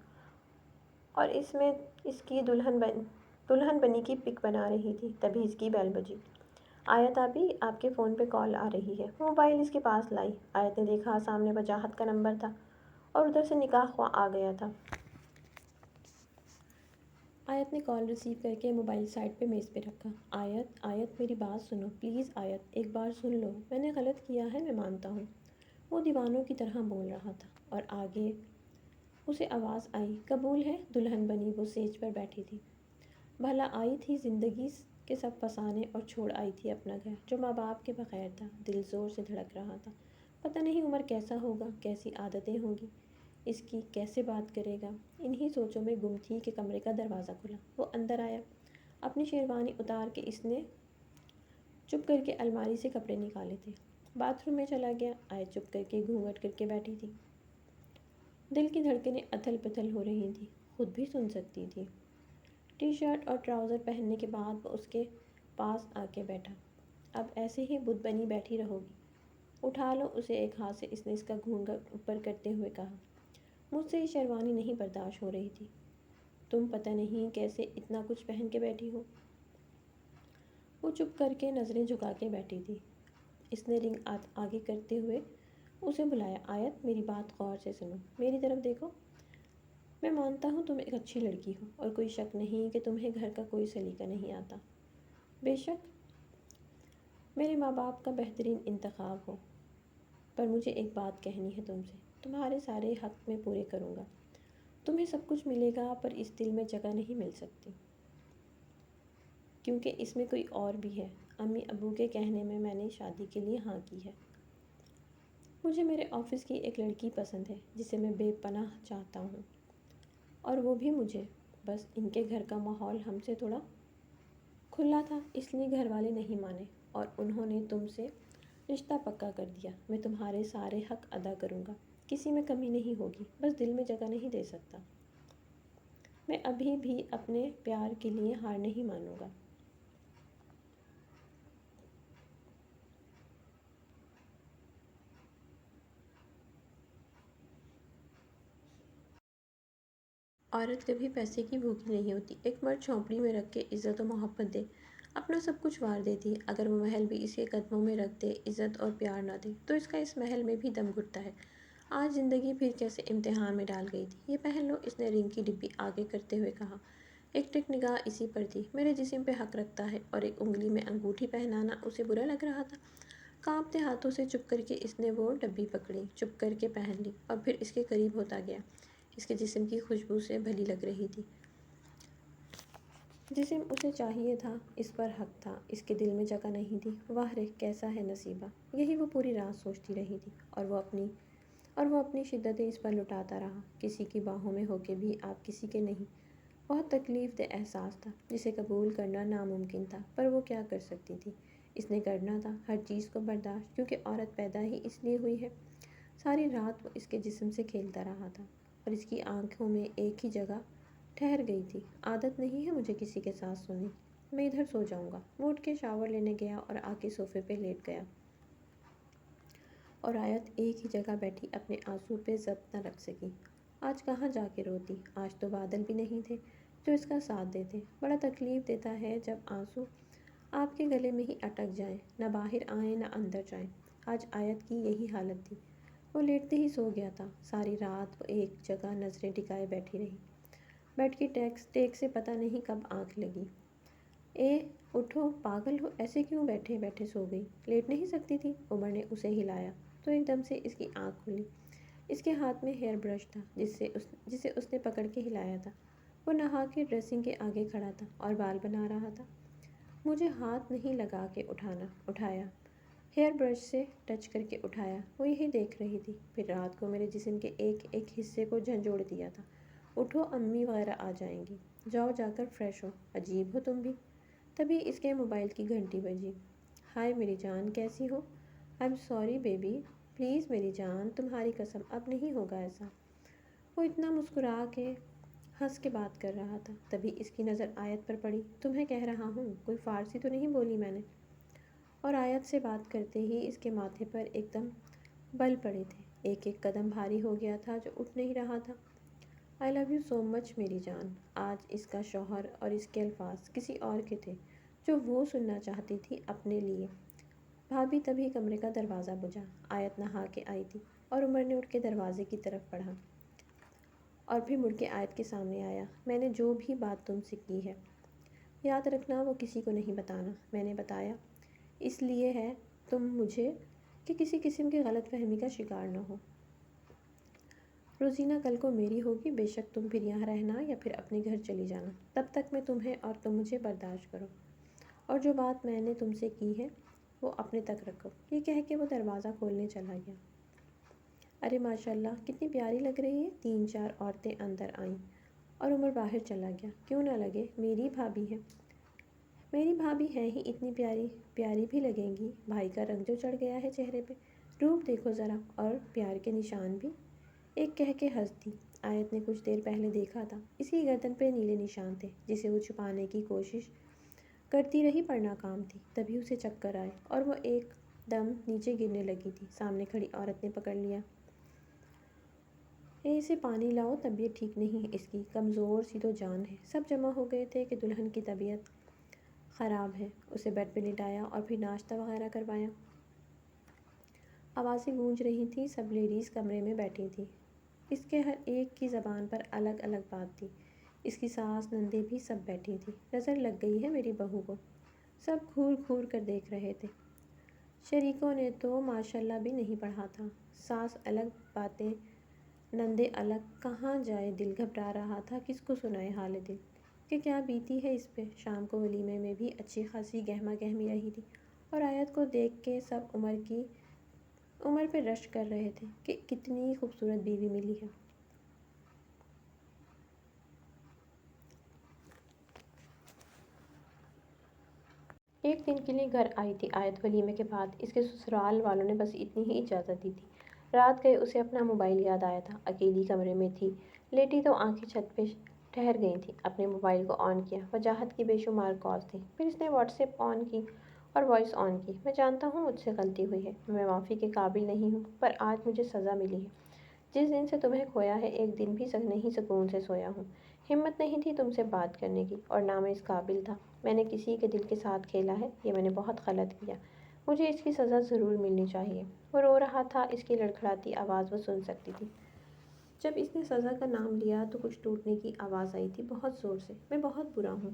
اور اس میں اس کی دلہن بنی کی پک بنا رہی تھی۔ تبھی اس کی بیل بجی۔ آیت آپی، آپ کے فون پہ کال آ رہی ہے۔ وہ موبائل اس کے پاس لائی۔ آیت نے دیکھا سامنے وجاہت کا نمبر تھا اور ادھر سے نکاح خواہ آ گیا تھا۔ آیت نے کال ریسیو کر کے موبائل سائڈ پہ میز پہ رکھا۔ آیت میری بات سنو پلیز آیت، ایک بار سن لو، میں نے غلط کیا ہے، میں مانتا ہوں۔ وہ دیوانوں کی طرح بول رہا تھا اور آگے اسے آواز آئی، قبول ہے؟ دلہن بنی وہ سیج پر بیٹھی تھی۔ بھلا آئی تھی زندگی کے سب فسانے اور چھوڑ آئی تھی اپنا گھر جو ماں باپ کے بغیر تھا۔ دل زور سے دھڑک رہا تھا۔ پتہ نہیں عمر کیسا ہوگا، کیسی عادتیں ہوں گی اس کی، کیسے بات کرے گا۔ انہی سوچوں میں گم تھی کہ کمرے کا دروازہ کھلا۔ وہ اندر آیا۔ اپنی شیروانی اتار کے اس نے چپ کر کے الماری سے کپڑے نکالے تھے۔ باتھ روم میں چلا گیا۔ آیت چپ کر کے گھونگھٹ کر کے بیٹھی تھی۔ دل کی دھڑکنیں اتھل پتھل ہو رہی تھیں، خود بھی سن سکتی تھی۔ ٹی شرٹ اور ٹراؤزر پہننے کے بعد وہ اس کے پاس آ کے بیٹھا۔ اب ایسے ہی بت بنی بیٹھی رہو گی؟ اٹھا لو اسے ایک ہاتھ سے، اس نے اس کا گھونگھٹ اوپر کرتے ہوئے کہا۔ مجھ سے یہ شیروانی نہیں برداشت ہو رہی تھی۔ تم پتہ نہیں کیسے اتنا کچھ پہن کے بیٹھی ہو۔ وہ چپ کر کے نظریں جھکا کے بیٹھی تھی۔ اس نے رنگ آگے کرتے ہوئے اسے بلایا، آیت میری بات غور سے سنو، میری طرف دیکھو۔ میں مانتا ہوں تم ایک اچھی لڑکی ہو اور کوئی شک نہیں کہ تمہیں گھر کا کوئی سلیقہ نہیں آتا۔ بے شک میرے ماں باپ کا بہترین انتخاب ہو، پر مجھے ایک بات کہنی ہے تم سے، تمہارے سارے حق میں پورے کروں گا۔ تمہیں سب کچھ ملے گا پر اس دل میں جگہ نہیں مل سکتی، کیونکہ اس میں کوئی اور بھی ہے۔ امی ابو کے کہنے میں نے شادی کے لیے ہاں کی ہے۔ مجھے میرے آفس کی ایک لڑکی پسند ہے جسے میں بے پناہ چاہتا ہوں، اور وہ بھی مجھے، بس ان کے گھر کا ماحول ہم سے تھوڑا کھلا تھا، اس لیے گھر والے نہیں مانے اور انہوں نے تم سے رشتہ پکا کر دیا۔ میں تمہارے سارے حق ادا کروں گا، کسی میں کمی نہیں ہوگی، بس دل میں جگہ نہیں دے سکتا۔ میں ابھی بھی اپنے پیار کے لیے ہار نہیں مانوں گا۔ عورت کبھی پیسے کی بھوکی نہیں ہوتی۔ ایک مرد جھونپڑی میں رکھ کے عزت و محبت دے، اپنا سب کچھ وار دیتی ہے۔ اگر وہ محل بھی اس کے قدموں میں رکھ دے، عزت اور پیار نہ دے، تو اس کا اس محل میں بھی دم گھٹتا ہے۔ آج زندگی پھر کیسے امتحان میں ڈال گئی تھی۔ یہ پہن لو، اس نے رنگ کی ڈبی آگے کرتے ہوئے کہا۔ ایک ٹک نگاہ اسی پر تھی۔ میرے جسم پہ حق رکھتا ہے، اور ایک انگلی میں انگوٹھی پہنانا اسے برا لگ رہا تھا۔ کانپتے ہاتھوں سے چپ کر کے اس نے وہ ڈبی پکڑی، چپ کر کے پہن لی اور پھر اس کے قریب ہوتا گیا۔ اس کے جسم کی خوشبو سے بھلی لگ رہی تھی۔ جسم اسے چاہیے تھا، اس پر حق تھا، اس کے دل میں جگہ نہیں تھی۔ واہ رے کیسا ہے نصیبہ! یہی وہ پوری رات سوچتی رہی تھی، اور وہ اپنی شدتیں اس پر لٹاتا رہا۔ کسی کی باہوں میں ہو کے بھی آپ کسی کے نہیں، بہت تکلیف دہ احساس تھا جسے قبول کرنا ناممکن تھا، پر وہ کیا کر سکتی تھی۔ اس نے کرنا تھا ہر چیز کو برداشت، کیونکہ عورت پیدا ہی اس لیے ہوئی ہے۔ ساری رات وہ اس کے جسم سے کھیلتا رہا تھا اور اس کی آنکھوں میں ایک ہی جگہ ٹھہر گئی تھی۔ عادت نہیں ہے مجھے کسی کے ساتھ سونے کی، میں ادھر سو جاؤں گا۔ وہ اٹھ کے شاور لینے گیا اور آ کے صوفے پہ لیٹ گیا، اور آیت ایک ہی جگہ بیٹھی اپنے آنسو پہ ضبط نہ رکھ سکی۔ آج کہاں جا کے روتی؟ آج تو بادل بھی نہیں تھے جو اس کا ساتھ دیتے۔ بڑا تکلیف دیتا ہے جب آنسو آپ کے گلے میں ہی اٹک جائیں، نہ باہر آئیں نہ اندر جائیں۔ آج آیت کی یہی حالت تھی۔ وہ لیٹتے ہی سو گیا تھا۔ ساری رات وہ ایک جگہ نظریں ٹکائے بیٹھی رہی۔ بیڈ کی ٹیک سے پتہ نہیں کب آنکھ لگی۔ اے اٹھو، پاگل ہو، ایسے کیوں بیٹھے بیٹھے سو گئی؟ لیٹ نہیں سکتی تھی؟ عمر نے اسے ہلایا تو ایک دم سے اس کی آنکھ کھلی۔ اس کے ہاتھ میں ہیئر برش تھا جسے اس نے پکڑ کے ہلایا تھا۔ وہ نہا کے ڈریسنگ کے آگے کھڑا تھا اور بال بنا رہا تھا۔ مجھے ہاتھ نہیں لگا کے اٹھایا، ہیئر برش سے ٹچ کر کے اٹھایا۔ وہ یہی دیکھ رہی تھی، پھر رات کو میرے جسم کے ایک ایک حصے کو جھنجھوڑ دیا تھا۔ اٹھو، امی وغیرہ آ جائیں گی، جاؤ جا کر فریش ہو، عجیب ہو تم بھی۔ تبھی اس کے موبائل کی گھنٹی بجی۔ ہائے میری جان، کیسی ہو؟ I am sorry baby, please میری جان، تمہاری قسم اب نہیں ہوگا ایسا۔ وہ اتنا مسکرا کے ہنس کے بات کر رہا تھا۔ تبھی اس کی نظر آیت پر پڑی۔ تمہیں کہہ رہا ہوں، کوئی فارسی تو نہیں بولی میں نے؟ اور آیت سے بات کرتے ہی اس کے ماتھے پر ایک دم بل پڑے تھے۔ ایک ایک قدم بھاری ہو گیا تھا جو اٹھ نہیں رہا تھا۔ آئی لو یو سو مچ میری جان۔ آج اس کا شوہر اور اس کے الفاظ کسی اور کے تھے جو وہ سننا چاہتی تھی اپنے لیے۔ بھابھی تبھی کمرے کا دروازہ بجھا۔ آیت نہا کے آئی تھی اور عمر نے اٹھ کے دروازے کی طرف بڑھا اور پھر مڑ کے آیت کے سامنے آیا۔ میں نے جو بھی بات تم سے کی ہے، یاد رکھنا وہ کسی کو نہیں بتانا۔ میں نے بتایا اس لیے ہے تم مجھے کہ کسی قسم کی غلط فہمی کا شکار نہ ہو۔ روزینہ کل کو میری ہوگی، بے شک تم پھر یہاں رہنا یا پھر اپنے گھر چلی جانا۔ تب تک میں تمہیں اور تم مجھے برداشت کرو، اور جو بات میں نے تم سے کی ہے وہ اپنے تک رکھو۔ یہ کہہ کے وہ دروازہ کھولنے چلا گیا۔ ارے ماشاء اللہ کتنی پیاری لگ رہی ہے۔ 3-4 عورتیں اندر آئیں اور عمر باہر چلا گیا۔ کیوں نہ لگے، میری بھابھی ہے۔ میری بھابھی ہے ہی اتنی پیاری، پیاری بھی لگیں گی۔ بھائی کا رنگ جو چڑھ گیا ہے چہرے پہ، روپ دیکھو ذرا، اور پیار کے نشان بھی۔ ایک کہہ کے ہنس دی۔ آیت نے کچھ دیر پہلے دیکھا تھا، اس کی گردن پہ نیلے نشان تھے جسے وہ چھپانے کی کوشش کرتی رہی پر ناکام تھی۔ تبھی اسے چکر آئے اور وہ ایک دم نیچے گرنے لگی تھی۔ سامنے کھڑی عورت نے پکڑ لیا۔ اسے پانی لاؤ، طبیعت ٹھیک نہیں اس کی، کمزور سی تو جان ہے۔ سب جمع ہو گئے تھے کہ دلہن کی طبیعت خراب ہے۔ اسے بیڈ پہ لٹایا اور پھر ناشتہ وغیرہ کروایا۔ آوازیں گونج رہی تھیں، سب لیڈیز کمرے میں بیٹھی تھیں۔ اس کے ہر ایک کی زبان پر الگ الگ بات تھی۔ اس کی ساس نندیں بھی سب بیٹھی تھیں۔ نظر لگ گئی ہے میری بہو کو، سب گھور گھور کر دیکھ رہے تھے۔ شریکوں نے تو ماشاءاللہ بھی نہیں پڑھا تھا۔ ساس الگ باتیں، نندیں الگ، کہاں جائے دل گھبرا رہا تھا۔ کس کو سنائے حال دل کہ کیا بیتی ہے اس پہ۔ شام کو ولیمے میں بھی اچھی خاصی گہما گہمی رہی تھی، اور آیت کو دیکھ کے سب عمر پہ رشک کر رہے تھے کہ کتنی خوبصورت بیوی ملی ہے۔ ایک دن کے لیے گھر آئی تھی آیت ولیمے کے بعد۔ اس کے سسرال والوں نے بس اتنی ہی اجازت دی تھی۔ رات گئے اسے اپنا موبائل یاد آیا تھا۔ اکیلی کمرے میں تھی، لیٹی تو آنکھیں چھت پہ ٹھہر گئی تھیں۔ اپنے موبائل کو آن کیا، وجاہت کی بے شمار کالز تھیں۔ پھر اس نے واٹس ایپ آن کی اور وائس آن کی۔ میں جانتا ہوں مجھ سے غلطی ہوئی ہے، میں معافی کے قابل نہیں ہوں، پر آج مجھے سزا ملی ہے۔ جس دن سے تمہیں کھویا ہے ایک دن بھی نہیں سکون سے سویا ہوں۔ ہمت نہیں تھی تم سے بات کرنے کی، اور نہ میں اس قابل تھا۔ میں نے کسی کے دل کے ساتھ کھیلا ہے، یہ میں نے بہت غلط کیا۔ مجھے اس کی سزا ضرور ملنی چاہیے۔ وہ رو رہا تھا، اس کی لڑکھڑاتی آواز وہ سن سکتی تھی۔ جب اس نے سزا کا نام لیا تو کچھ ٹوٹنے کی آواز آئی تھی بہت زور سے۔ میں بہت برا ہوں،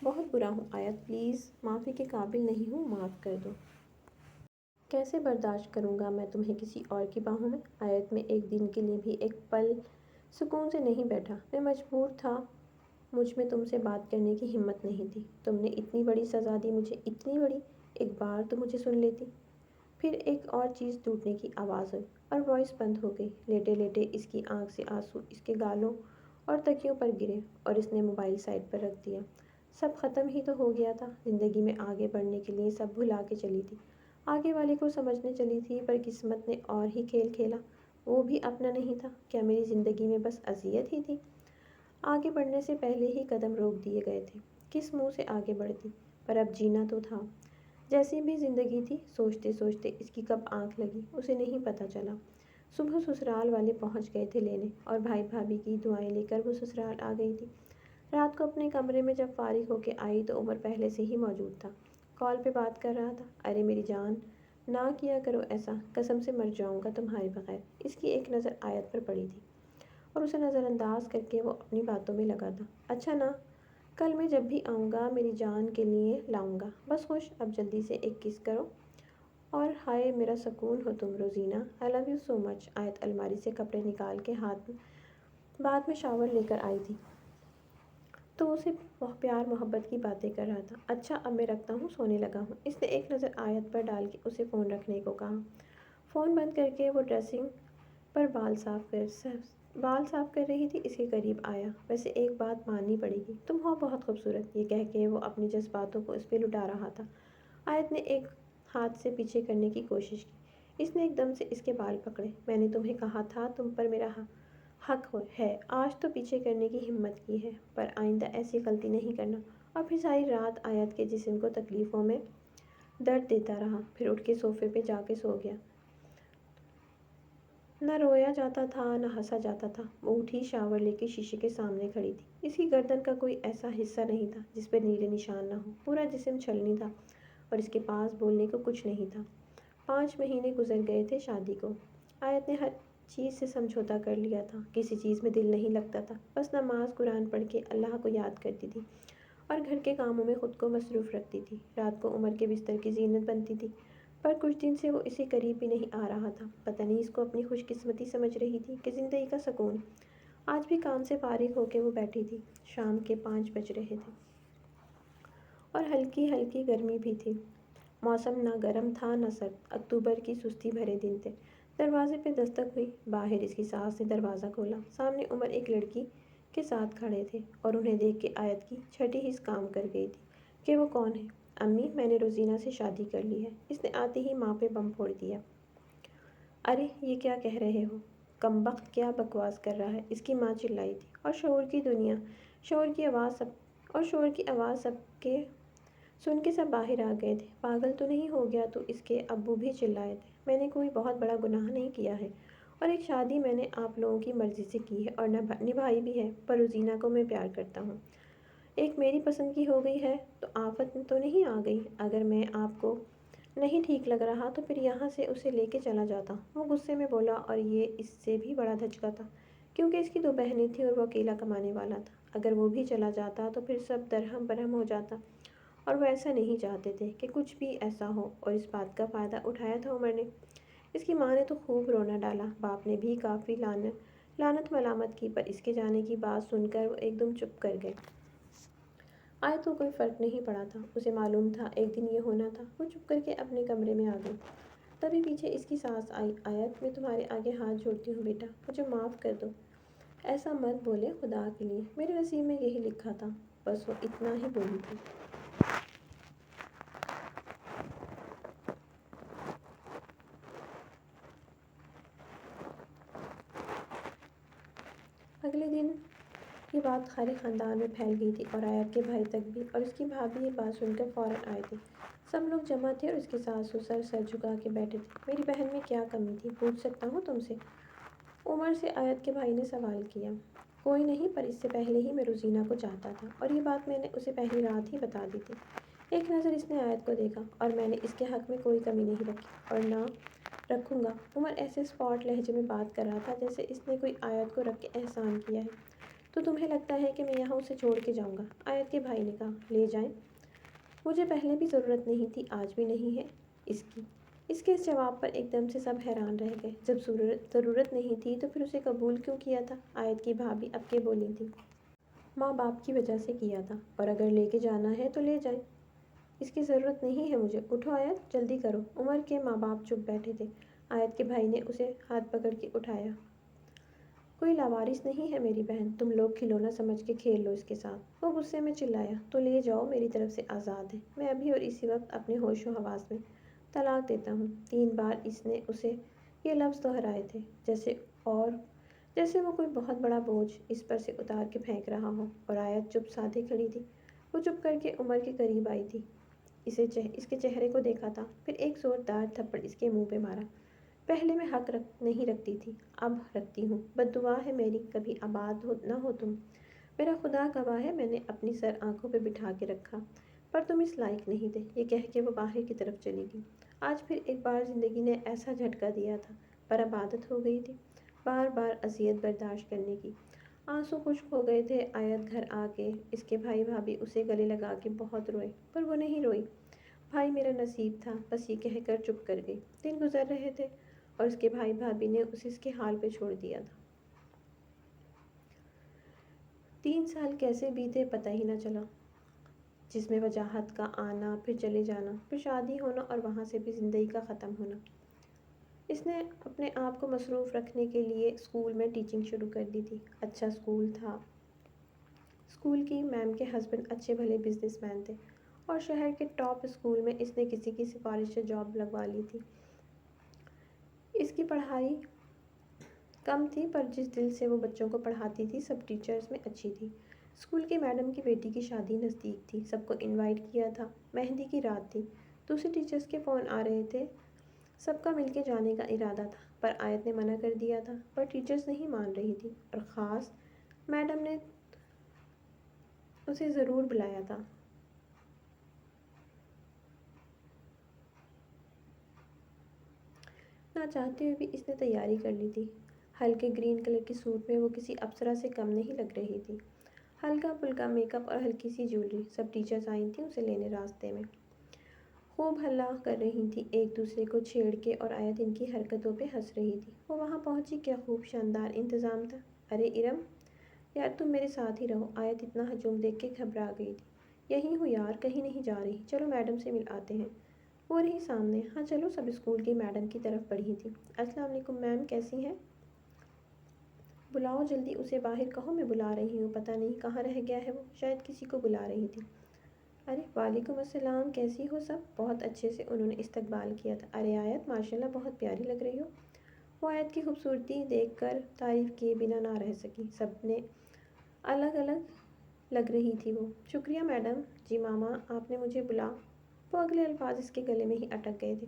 بہت برا ہوں آیت، پلیز معافی کے قابل نہیں ہوں، معاف کر دو۔ کیسے برداشت کروں گا میں تمہیں کسی اور کی باہوں میں؟ آیت میں ایک دن کے لیے بھی ایک پل سکون سے نہیں بیٹھا۔ میں مجبور تھا، مجھ میں تم سے بات کرنے کی ہمت نہیں تھی۔ تم نے اتنی بڑی سزا دی مجھے، اتنی بڑی، ایک بار تو مجھے سن لیتی۔ پھر ایک اور چیز ٹوٹنے کی آواز ہوئی اور وائس بند ہو گئی۔ لیٹے لیٹے اس کی آنکھ سے آنسو اس کے گالوں اور تکیوں پر گرے، اور اس نے موبائل سائڈ پر رکھ دیا۔ سب ختم ہی تو ہو گیا تھا۔ زندگی میں آگے بڑھنے کے لیے سب بھلا کے چلی تھی، آگے والے کو سمجھنے چلی تھی، پر قسمت نے اور ہی کھیل کھیلا، وہ بھی اپنا نہیں تھا۔ کیا میری زندگی میں بس اذیت ہی تھی؟ آگے بڑھنے سے پہلے ہی قدم روک دیے گئے تھے، کس منہ سے آگے بڑھتی؟ پر اب جینا تو تھا۔ جیسی بھی زندگی تھی، سوچتے سوچتے اس کی کب آنکھ لگی اسے نہیں پتہ چلا۔ صبح سسرال والے پہنچ گئے تھے لینے، اور بھائی بھابھی کی دعائیں لے کر وہ سسرال آ گئی تھی۔ رات کو اپنے کمرے میں جب فارغ ہو کے آئی تو عمر پہلے سے ہی موجود تھا، کال پہ بات کر رہا تھا۔ ارے میری جان، نہ کیا کرو ایسا، قسم سے مر جاؤں گا تمہارے بغیر۔ اس کی ایک نظر آیت پر پڑی تھی اور اسے نظر انداز کر کے وہ اپنی باتوں میں لگا تھا۔ اچھا نا، کل میں جب بھی آؤں گا میری جان کے لیے لاؤں گا، بس خوش، اب جلدی سے ایک کس کرو، اور ہائے میرا سکون ہو تم روزینہ، آئی لو یو سو مچ۔ آیت الماری سے کپڑے نکال کے ہاتھ بعد میں شاور لے کر آئی تھی تو اسے پیار محبت کی باتیں کر رہا تھا۔ اچھا اب میں رکھتا ہوں، سونے لگا ہوں۔ اس نے ایک نظر آیت پر ڈال کے اسے فون رکھنے کو کہا۔ فون بند کر کے وہ ڈریسنگ پر بال صاف کر رہی تھی، اس کے قریب آیا۔ ویسے ایک بات ماننی پڑے گی، تم ہو بہت خوبصورت، یہ کہہ کے وہ اپنی جذباتوں کو اس پہ لٹا رہا تھا۔ آیت نے ایک ہاتھ سے پیچھے کرنے کی کوشش کی۔ اس نے ایک دم سے اس کے بال پکڑے۔ میں نے تمہیں کہا تھا تم پر میرا ہے، آج تو پیچھے کرنے کی ہمت کی ہے، پر آئندہ ایسی غلطی نہیں کرنا۔ اور پھر ساری رات آیت کے جسم کو تکلیفوں میں درد دیتا رہا، پھر اٹھ کے صوفے پہ جا کے سو گیا۔ نہ رویا جاتا تھا نہ ہنسا جاتا تھا۔ وہ اٹھی، شاور لے کے شیشے کے سامنے کھڑی تھی۔ اس کی گردن کا کوئی ایسا حصہ نہیں تھا جس پہ نیلے نشان نہ ہو، پورا جسم چھلنی تھا اور اس کے پاس بولنے کو کچھ نہیں تھا۔ 5 مہینے گزر گئے تھے شادی کو۔ آیت نے ہر چیز سے سمجھوتا کر لیا تھا، کسی چیز میں دل نہیں لگتا تھا، بس نماز قرآن پڑھ کے اللہ کو یاد کرتی تھی اور گھر کے کاموں میں خود کو مصروف رکھتی تھی۔ رات کو عمر کے بستر کی زینت بنتی تھی، پر کچھ دن سے وہ اسے قریب بھی نہیں آ رہا تھا۔ پتہ نہیں اس کو اپنی خوش قسمتی سمجھ رہی تھی کہ زندگی کا سکون۔ آج بھی کام سے فارغ ہو کے وہ بیٹھی تھی۔ شام کے 5 بج رہے تھے اور ہلکی ہلکی گرمی بھی تھی۔ موسم نہ گرم تھا نہ سرد، اکتوبر کی سستی بھرے دن تھے۔ دروازے پہ دستک ہوئی، باہر اس کی ساس نے دروازہ کھولا۔ سامنے عمر ایک لڑکی کے ساتھ کھڑے تھے اور انہیں دیکھ کے آیت کی چھٹی حس کام کر گئی تھی کہ وہ کون ہے۔ امی، میں نے روزینہ سے شادی کر لی ہے، اس نے آتے ہی ماں پہ بم پھوڑ دیا۔ ارے یہ کیا کہہ رہے ہو؟ کمبخت کیا بکواس کر رہا ہے، اس کی ماں چلائی تھی۔ اور شور کی آواز سب کے سن کے سب باہر آ گئے تھے۔ پاگل تو نہیں ہو گیا تو؟ اس کے ابو بھی چلائے تھے۔ میں نے کوئی بہت بڑا گناہ نہیں کیا ہے اور ایک شادی میں نے آپ لوگوں کی مرضی سے کی ہے اور نبھائی بھی ہے، پر روزینہ کو میں پیار کرتا ہوں۔ ایک میری پسند کی ہو گئی ہے تو آفت تو نہیں آ گئی؟ اگر میں آپ کو نہیں ٹھیک لگ رہا تو پھر یہاں سے اسے لے کے چلا جاتا۔ وہ غصے میں بولا اور یہ اس سے بھی بڑا دھچکا تھا کیونکہ اس کی 2 بہنیں تھیں اور وہ اکیلا کمانے والا تھا۔ اگر وہ بھی چلا جاتا تو پھر سب درہم برہم ہو جاتا اور وہ ایسا نہیں چاہتے تھے کہ کچھ بھی ایسا ہو، اور اس بات کا فائدہ اٹھایا تھا عمر نے۔ اس کی ماں نے تو خوب رونا ڈالا، باپ نے بھی کافی لعنت ملامت کی، پر اس کے جانے کی بات سن کر وہ ایک دم چپ کر گئے۔ آیت کو کوئی فرق نہیں پڑا تھا، اسے معلوم تھا ایک دن یہ ہونا تھا۔ وہ چپ کر کے اپنے کمرے میں آ گئی۔ تبھی پیچھے اس کی ساس آئی۔ آیت، میں تمہارے آگے ہاتھ جوڑتی ہوں بیٹا، مجھے معاف کر دو۔ ایسا مت بولے خدا کے لیے، میرے نصیب میں یہی لکھا تھا۔ بس وہ اتنا ہی بولی تھی۔ اگلے دن یہ بات سارے خاندان میں پھیل گئی تھی اور آیت کے بھائی تک بھی، اور اس کی بھابھی یہ بات سن کر فوراً آئے تھے۔ سب لوگ جمع تھے اور اس کے ساس سسر سر جھکا کے بیٹھے تھے۔ میری بہن میں کیا کمی تھی، پوچھ سکتا ہوں تم سے؟ عمر سے آیت کے بھائی نے سوال کیا۔ کوئی نہیں، پر اس سے پہلے ہی میں روزینہ کو چاہتا تھا اور یہ بات میں نے اسے پہلی رات ہی بتا دی تھی۔ ایک نظر اس نے آیت کو دیکھا اور میں نے اس کے حق میں کوئی کمی نہیں رکھی اور نہ رکھوں گا۔ عمر ایسے اسپاٹ لہجے میں بات کر رہا تھا جیسے اس نے کوئی آیت کو رکھ کے احسان کیا ہے۔ تو تمہیں لگتا ہے کہ میں یہاں اسے چھوڑ کے جاؤں گا؟ آیت کے بھائی نے کہا۔ لے جائیں، مجھے پہلے بھی ضرورت نہیں تھی، آج بھی نہیں ہے اس کی۔ اس کے اس جواب پر ایک دم سے سب حیران رہ گئے۔ جب ضرورت نہیں تھی تو پھر اسے قبول کیوں کیا تھا؟ آیت کی بھابھی اب کے بولی تھی۔ ماں باپ کی وجہ سے کیا تھا، اور اگر لے کے جانا ہے تو لے جائیں، اس کی ضرورت نہیں ہے مجھے۔ اٹھو آیت، جلدی کرو۔ عمر کے ماں باپ چپ بیٹھے تھے۔ آیت کے بھائی نے اسے ہاتھ پکڑ کے اٹھایا۔ کوئی لاوارث نہیں ہے میری بہن، تم لوگ کھلونا سمجھ کے کھیل لو اس کے ساتھ۔ وہ غصے میں چلایا۔ تو لے جاؤ، میری طرف سے آزاد ہے، میں ابھی اور اسی وقت اپنے ہوش و حواس میں طلاق دیتا ہوں۔ 3 بار اس نے اسے یہ لفظ دہرائے تھے، جیسے وہ کوئی بہت بڑا بوجھ اس پر سے اتار کے پھینک رہا ہو، اور آیت چپ سادھے کھڑی تھی۔ وہ چپ کر کے عمر کے قریب آئی تھی، اس کے چہرے کو دیکھا تھا، پھر ایک زوردار تھپڑ اس کے منہ پہ مارا۔ پہلے میں حق نہیں رکھتی تھی، اب رکھتی ہوں۔ بد دعا ہے میری، کبھی آباد نہ ہو تم۔ میرا خدا گواہ ہے، میں نے اپنی سر آنکھوں پہ بٹھا کے رکھا، پر تم اس لائق نہیں تھے۔ یہ کہہ کے وہ باہر کی طرف چلی گئی۔ آج پھر ایک بار زندگی نے ایسا جھٹکا دیا تھا، پر اب عادت ہو گئی تھی بار بار اذیت برداشت کرنے کی۔ آنسو خشک ہو گئے تھے۔ آیت گھر آ کے اس کے بھائی بھابھی اسے گلے لگا کے بہت روئے، پر وہ نہیں روئی۔ بھائی میرا نصیب تھا، بس یہ کہہ کر چپ کر گئی۔ دن گزر رہے تھے اور اس کے بھائی بھابھی نے اسے اس کے حال پہ چھوڑ دیا تھا۔ 3 سال کیسے بیتے پتہ ہی نہ چلا، جس میں وجاہت کا آنا، پھر چلے جانا، پھر شادی ہونا اور وہاں سے بھی زندگی کا ختم ہونا۔ اس نے اپنے آپ کو مصروف رکھنے کے لیے اسکول میں ٹیچنگ شروع کر دی تھی۔ اچھا اسکول تھا۔ اسکول کی میم کے ہسبینڈ اچھے بھلے بزنس مین تھے اور شہر کے ٹاپ اسکول میں اس نے کسی کی سفارش سے جاب لگوا لی تھی۔ اس کی پڑھائی کم تھی، پر جس دل سے وہ بچوں کو پڑھاتی تھی سب ٹیچرز میں اچھی تھی۔ اسکول کی میڈم کی بیٹی کی شادی نزدیک تھی، سب کو انوائٹ کیا تھا۔ مہندی کی رات تھی، دوسری ٹیچرز کے فون آ رہے تھے، سب کا مل کے جانے کا ارادہ تھا، پر آیت نے منع کر دیا تھا۔ پر ٹیچرز نہیں مان رہی تھی، اور خاص میڈم نے اسے ضرور بلایا تھا۔ نہ چاہتے ہوئے بھی اس نے تیاری کر لی تھی۔ ہلکے گرین کلر کے سوٹ میں وہ کسی اپسرا سے کم نہیں لگ رہی تھی۔ ہلکا پھلکا میک اپ اور ہلکی سی جیولری، سب ٹیچرز آئی تھیں اسے لینے راستے میں۔ خوب ہلہ کر رہی تھیں ایک دوسرے کو چھیڑ کے، اور آیت ان کی حرکتوں پہ ہنس رہی تھی۔ وہ وہاں پہنچی، کیا خوب شاندار انتظام تھا۔ ارے ارم یار، تم میرے ساتھ ہی رہو۔ آیت اتنا ہجوم دیکھ کے گھبرا گئی تھی۔ یہیں ہوں یار، کہیں نہیں جا رہی، چلو میڈم سے مل آتے ہیں۔ وہ رہی سامنے۔ ہاں چلو، سب اسکول کی میڈم کی طرف بڑھی تھی۔ السلام علیکم میم، کیسی ہیں؟ بلاؤ جلدی اسے باہر، کہو میں بلا رہی ہوں۔ پتہ نہیں کہاں رہ گیا ہے وہ، شاید کسی کو بلا رہی تھی۔ ارے وعلیکم السلام، کیسی ہو سب؟ بہت اچھے سے انہوں نے استقبال کیا تھا۔ ارے آیت ماشاءاللہ بہت پیاری لگ رہی ہو۔ وہ آیت کی خوبصورتی دیکھ کر تعریف کیے بنا نہ رہ سکی۔ سب نے الگ الگ لگ رہی تھی وہ۔ شکریہ میڈم جی، ماما آپ نے مجھے بلا۔ وہ اگلے الفاظ اس کے گلے میں ہی اٹک گئے تھے۔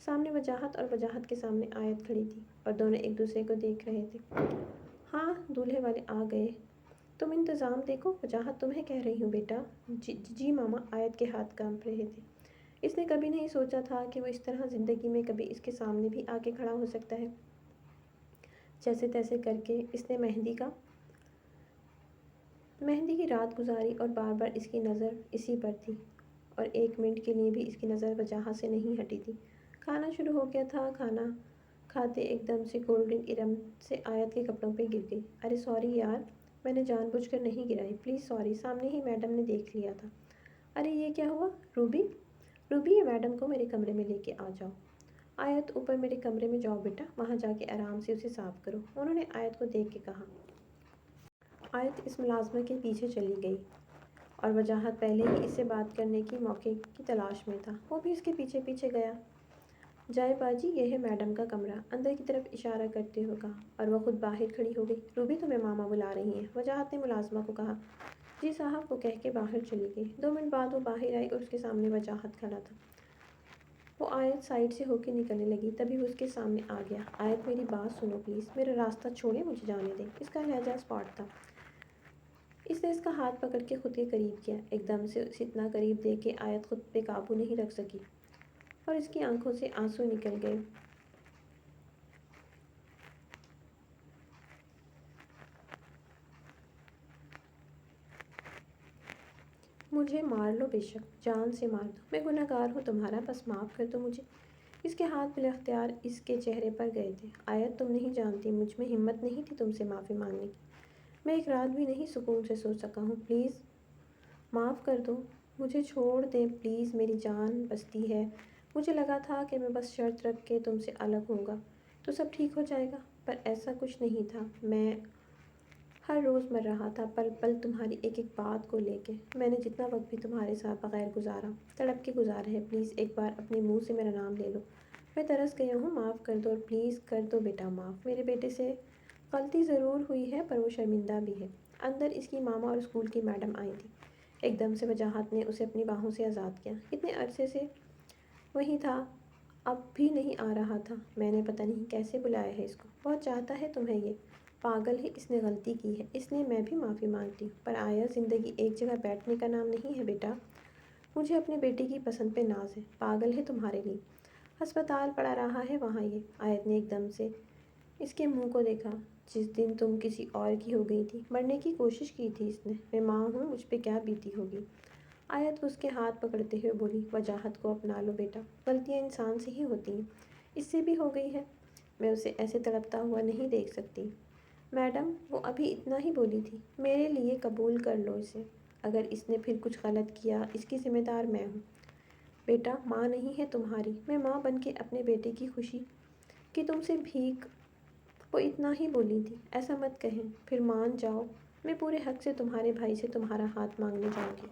سامنے وجاہت، اور وجاہت کے سامنے آیت کھڑی تھی، اور دونوں ایک دوسرے کو دیکھ رہے تھے۔ ہاں دولہے والے آ گئے، تم انتظام دیکھو۔ وجاہت تمہیں کہہ رہی ہوں بیٹا۔ جی ماما۔ آیت کے ہاتھ کانپ رہے تھے۔ اس نے کبھی نہیں سوچا تھا کہ وہ اس طرح زندگی میں کبھی اس کے سامنے بھی آ کے کھڑا ہو سکتا ہے۔ جیسے تیسے کر کے اس نے مہندی کی رات گزاری، اور بار بار اس کی نظر اسی پر تھی، اور ایک منٹ کے لیے بھی اس کی نظر وجاہت سے نہیں ہٹی تھی۔ کھانا شروع ہو گیا تھا۔ کھانا کھاتے ایک دم سے کولڈ ڈرنک ارم سے آیت کے کپڑوں پہ گر گئی۔ ارے سوری یار، میں نے جان بوجھ کر نہیں گرائی، پلیز سوری، سامنے ہی میڈم نے دیکھ لیا تھا۔ ارے یہ کیا ہوا؟ روبی یہ میڈم کو میرے کمرے میں لے کے آ جاؤ۔ آیت اوپر میرے کمرے میں جاؤ بیٹا، وہاں جا کے آرام سے اسے صاف کرو، انہوں نے آیت کو دیکھ کے کہا۔ آیت اس ملازمہ کے پیچھے چلی گئی، اور وجاہت پہلے ہی اس سے بات کرنے کی موقع کی تلاش میں تھا، وہ بھی اس کے پیچھے پیچھے گیا۔ جائے باجی، یہ ہے میڈم کا کمرہ، اندر کی طرف اشارہ کرتے ہوئے کہا، اور وہ خود باہر کھڑی ہو گئی۔ روبی تمہیں ماما بلا رہی ہیں، وجاہت نے ملازمہ کو کہا۔ جی صاحب، وہ کہہ کے باہر چلی گئی۔ 2 منٹ بعد وہ باہر آئی، اور اس کے سامنے وجاہت کھڑا تھا۔ وہ آیت سائڈ سے ہو کے نکلنے لگی، تبھی وہ اس کے سامنے آ گیا۔ آیت میری بات سنو پلیز، میرا راستہ چھوڑیں، مجھے جانے دیں۔ اس کا لہجہ اسپاٹ تھا۔ اس نے اس کا ہاتھ پکڑ کے خود کے قریب کیا، ایک دم سے اسے اتنا قریب دیکھ کے آیت خود پہ قابو نہیں رکھ سکی، اور اس کی آنکھوں سے آنسو نکل گئے۔ مجھے مار لو بے شک، جان سے مار دو، میں گنہگار ہوں تمہارا، بس معاف کر دو مجھے۔ اس کے ہاتھ بلا اختیار اس کے چہرے پر گئے تھے۔ آیت تم نہیں جانتی، مجھ میں ہمت نہیں تھی تم سے معافی مانگنے کی، میں ایک رات بھی نہیں سکون سے سو سکا ہوں، پلیز معاف کر دو، مجھے چھوڑ دیں پلیز، میری جان بستی ہے۔ مجھے لگا تھا کہ میں بس شرط رکھ کے تم سے الگ ہوں گا تو سب ٹھیک ہو جائے گا، پر ایسا کچھ نہیں تھا۔ میں ہر روز مر رہا تھا، پل پل تمہاری ایک ایک بات کو لے کے۔ میں نے جتنا وقت بھی تمہارے ساتھ بغیر گزارا، تڑپ کے گزارا ہے، پلیز ایک بار اپنے منہ سے میرا نام لے لو، میں ترس گیا ہوں، معاف کر دو، اور پلیز کر دو بیٹا معاف۔ میرے بیٹے سے غلطی ضرور ہوئی ہے، پر وہ شرمندہ بھی ہے۔ اندر اس کی ماما اور اسکول کی میڈم آئی تھی۔ ایک دم سے وجاہت نے اسے اپنی باہوں سے آزاد کیا۔ کتنے عرصے سے وہیں تھا، اب بھی نہیں آ رہا تھا، میں نے پتہ نہیں کیسے بلایا ہے اس کو، بہت چاہتا ہے تمہیں یہ، پاگل ہے، اس نے غلطی کی ہے، اس لیے میں بھی معافی مانگتی ہوں، پر آیا زندگی ایک جگہ بیٹھنے کا نام نہیں ہے بیٹا، مجھے اپنے بیٹے کی پسند پہ ناز ہے، پاگل ہے تمہارے لیے، ہسپتال پڑا رہا ہے وہاں یہ۔ آیت نے ایک دم سے اس کے منہ کو دیکھا۔ جس دن تم کسی اور کی ہو گئی تھی، مرنے کی کوشش کی تھی اس نے، میں ماں ہوں، مجھ پہ کیا بیتی ہوگی۔ آیت اس کے ہاتھ پکڑتے ہوئے بولی، وجاہت کو اپنا لو بیٹا، غلطیاں انسان سے ہی ہوتی ہیں، اس سے بھی ہو گئی ہے، میں اسے ایسے تڑپتا ہوا نہیں دیکھ سکتی۔ میڈم وہ ابھی اتنا ہی بولی تھی، میرے لیے قبول کر لو اسے، اگر اس نے پھر کچھ غلط کیا اس کی ذمہ دار میں ہوں۔ بیٹا ماں نہیں ہے تمہاری، میں ماں بن کے اپنے بیٹے کی خوشی کی تم سے بھیک، وہ اتنا ہی بولی تھی، ایسا مت کہیں، پھر مان جاؤ، میں پورے حق سے تمہارے بھائی سے تمہارا ہاتھ مانگنے جاؤں گی،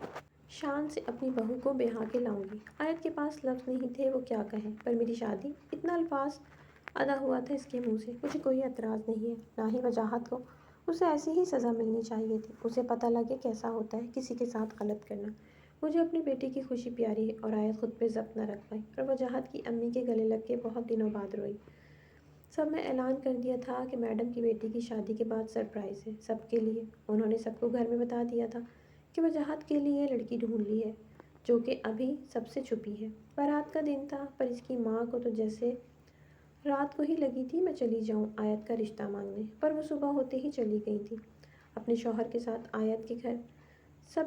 شان سے اپنی بہو کو بیاہ کے لاؤں گی۔ آیت کے پاس لفظ نہیں تھے وہ کیا کہے، پر میری شادی، اتنا الفاظ ادا ہوا تھا اس کے منہ سے۔ مجھے کوئی اعتراض نہیں ہے، نہ ہی وجاہت کو۔ اسے ایسی ہی سزا ملنی چاہیے تھی۔ اسے پتہ لگے کیسا ہوتا ہے کسی کے ساتھ غلط کرنا۔ مجھے اپنی بیٹی کی خوشی پیاری ہے اور آیت خود پہ ضبط نہ رکھ پائی اور وجاہت کی امی کے گلے لگ کے بہت دنوں بعد روئی۔ سب میں اعلان کر دیا تھا کہ میڈم کی بیٹی کی شادی کے بعد سرپرائز ہے سب کے لیے۔ انہوں نے سب کو گھر میں بتا دیا تھا کہ وجاہت کے لیے لڑکی ڈھونڈ لی ہے، جو کہ ابھی سب سے چھپی ہے۔ بارات کا دن تھا، پر اس کی ماں کو تو جیسے رات کو ہی لگی تھی میں چلی جاؤں آیت کا رشتہ مانگنے، پر وہ صبح ہوتے ہی چلی گئی تھی اپنے شوہر کے ساتھ آیت کے گھر، سب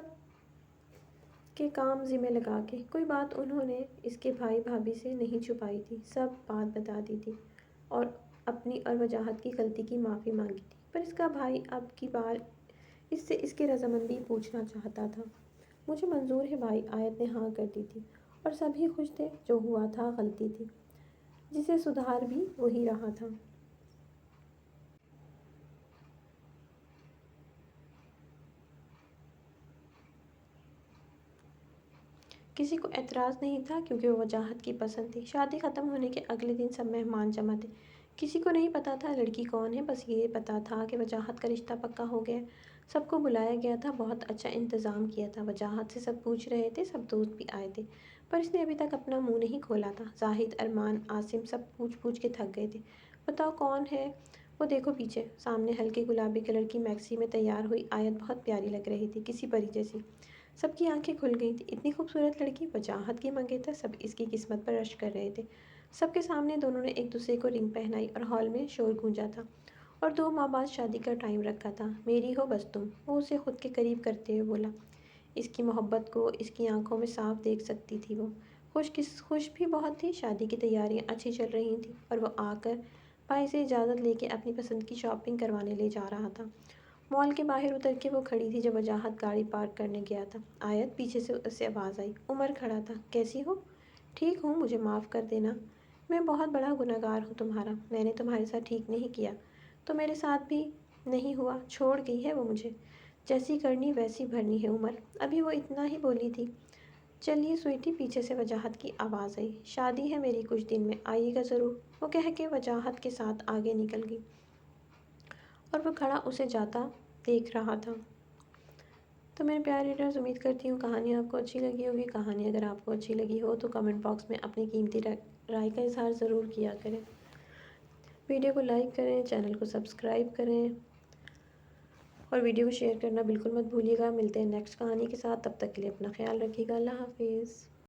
کے کام ذمہ لگا کے۔ کوئی بات انہوں نے اس کے بھائی بھابھی سے نہیں چھپائی تھی، سب بات بتا دی تھی اور اپنی اور وجاہت کی غلطی کی معافی مانگی تھی، پر اس کا بھائی اب کی بار اس سے اس کی رضامندی پوچھنا چاہتا تھا۔ مجھے منظور ہے بھائی، آیت نے ہاں کر دی تھی اور سب ہی خوش تھے۔ جو ہوا تھا غلطی تھی، جسے سدھار بھی وہی رہا تھا۔ کسی کو اعتراض نہیں تھا کیونکہ وہ وجاہت کی پسند تھی۔ شادی ختم ہونے کے اگلے دن سب مہمان جمع تھے۔ کسی کو نہیں پتا تھا لڑکی کون ہے، بس یہ پتا تھا کہ وجاہت کا رشتہ پکا ہو گیا ہے۔ سب کو بلایا گیا تھا، بہت اچھا انتظام کیا تھا۔ وجاہت سے سب پوچھ رہے تھے، سب دوست بھی آئے تھے، پر اس نے ابھی تک اپنا منہ نہیں کھولا تھا۔ زاہد، ارمان، عاصم سب پوچھ پوچھ کے تھک گئے تھے۔ بتاؤ کون ہے وہ؟ دیکھو پیچھے۔ سامنے ہلکے گلابی کلر کی میکسی میں تیار ہوئی آیت بہت پیاری لگ رہی تھی، کسی پری جیسی۔ سب کی آنکھیں کھل گئی تھیں، اتنی خوبصورت لڑکی! وجاہت کی منگیتر! سب اس کی قسمت پر رشک کر رہے تھے۔ سب کے سامنے دونوں نے ایک دوسرے کو رنگ پہنائی اور ہال میں شور گونجا تھا۔ اور 2 ماہ بعد شادی کا ٹائم رکھا تھا۔ میری ہو بس تم، وہ اسے خود کے قریب کرتے ہوئے بولا۔ اس کی محبت کو اس کی آنکھوں میں صاف دیکھ سکتی تھی وہ۔ خوش بھی بہت تھی۔ شادی کی تیاریاں اچھی چل رہی تھیں اور وہ آ کر بھائی سے اجازت لے کے اپنی پسند کی شاپنگ کروانے لے جا رہا تھا۔ مال کے باہر اتر کے وہ کھڑی تھی جب وجاہت گاڑی پارک کرنے گیا تھا۔ آیت! پیچھے سے اسے آواز آئی۔ عمر کھڑا تھا۔ کیسی ہو؟ ٹھیک ہوں، مجھے معاف کر دینا، میں بہت بڑا گنہگار ہوں تمہارا۔ میں نے تمہارے ساتھ ٹھیک نہیں کیا تو میرے ساتھ بھی نہیں ہوا، چھوڑ گئی ہے وہ مجھے۔ جیسی کرنی ویسی بھرنی ہے عمر۔ ابھی وہ اتنا ہی بولی تھی۔ چلیے سویٹی، پیچھے سے وجاہت کی آواز آئی۔ شادی ہے میری کچھ دن میں، آئیے گا ضرور، وہ کہہ کے وجاہت کے ساتھ آگے نکل گئی اور وہ کھڑا اسے جاتا دیکھ رہا تھا۔ تو میرے پیارے ریڈرز، امید کرتی ہوں کہانی آپ کو اچھی لگی ہوگی۔ کہانی اگر آپ کو اچھی لگی ہو تو کمنٹ باکس میں اپنی قیمتی رائے کا اظہار ضرور کیا کریں۔ ویڈیو کو لائک کریں، چینل کو سبسکرائب کریں اور ویڈیو کو شیئر کرنا بالکل مت بھولیے گا۔ ملتے ہیں نیکسٹ کہانی کے ساتھ، تب تک کے لیے اپنا خیال رکھیے گا۔ اللہ حافظ۔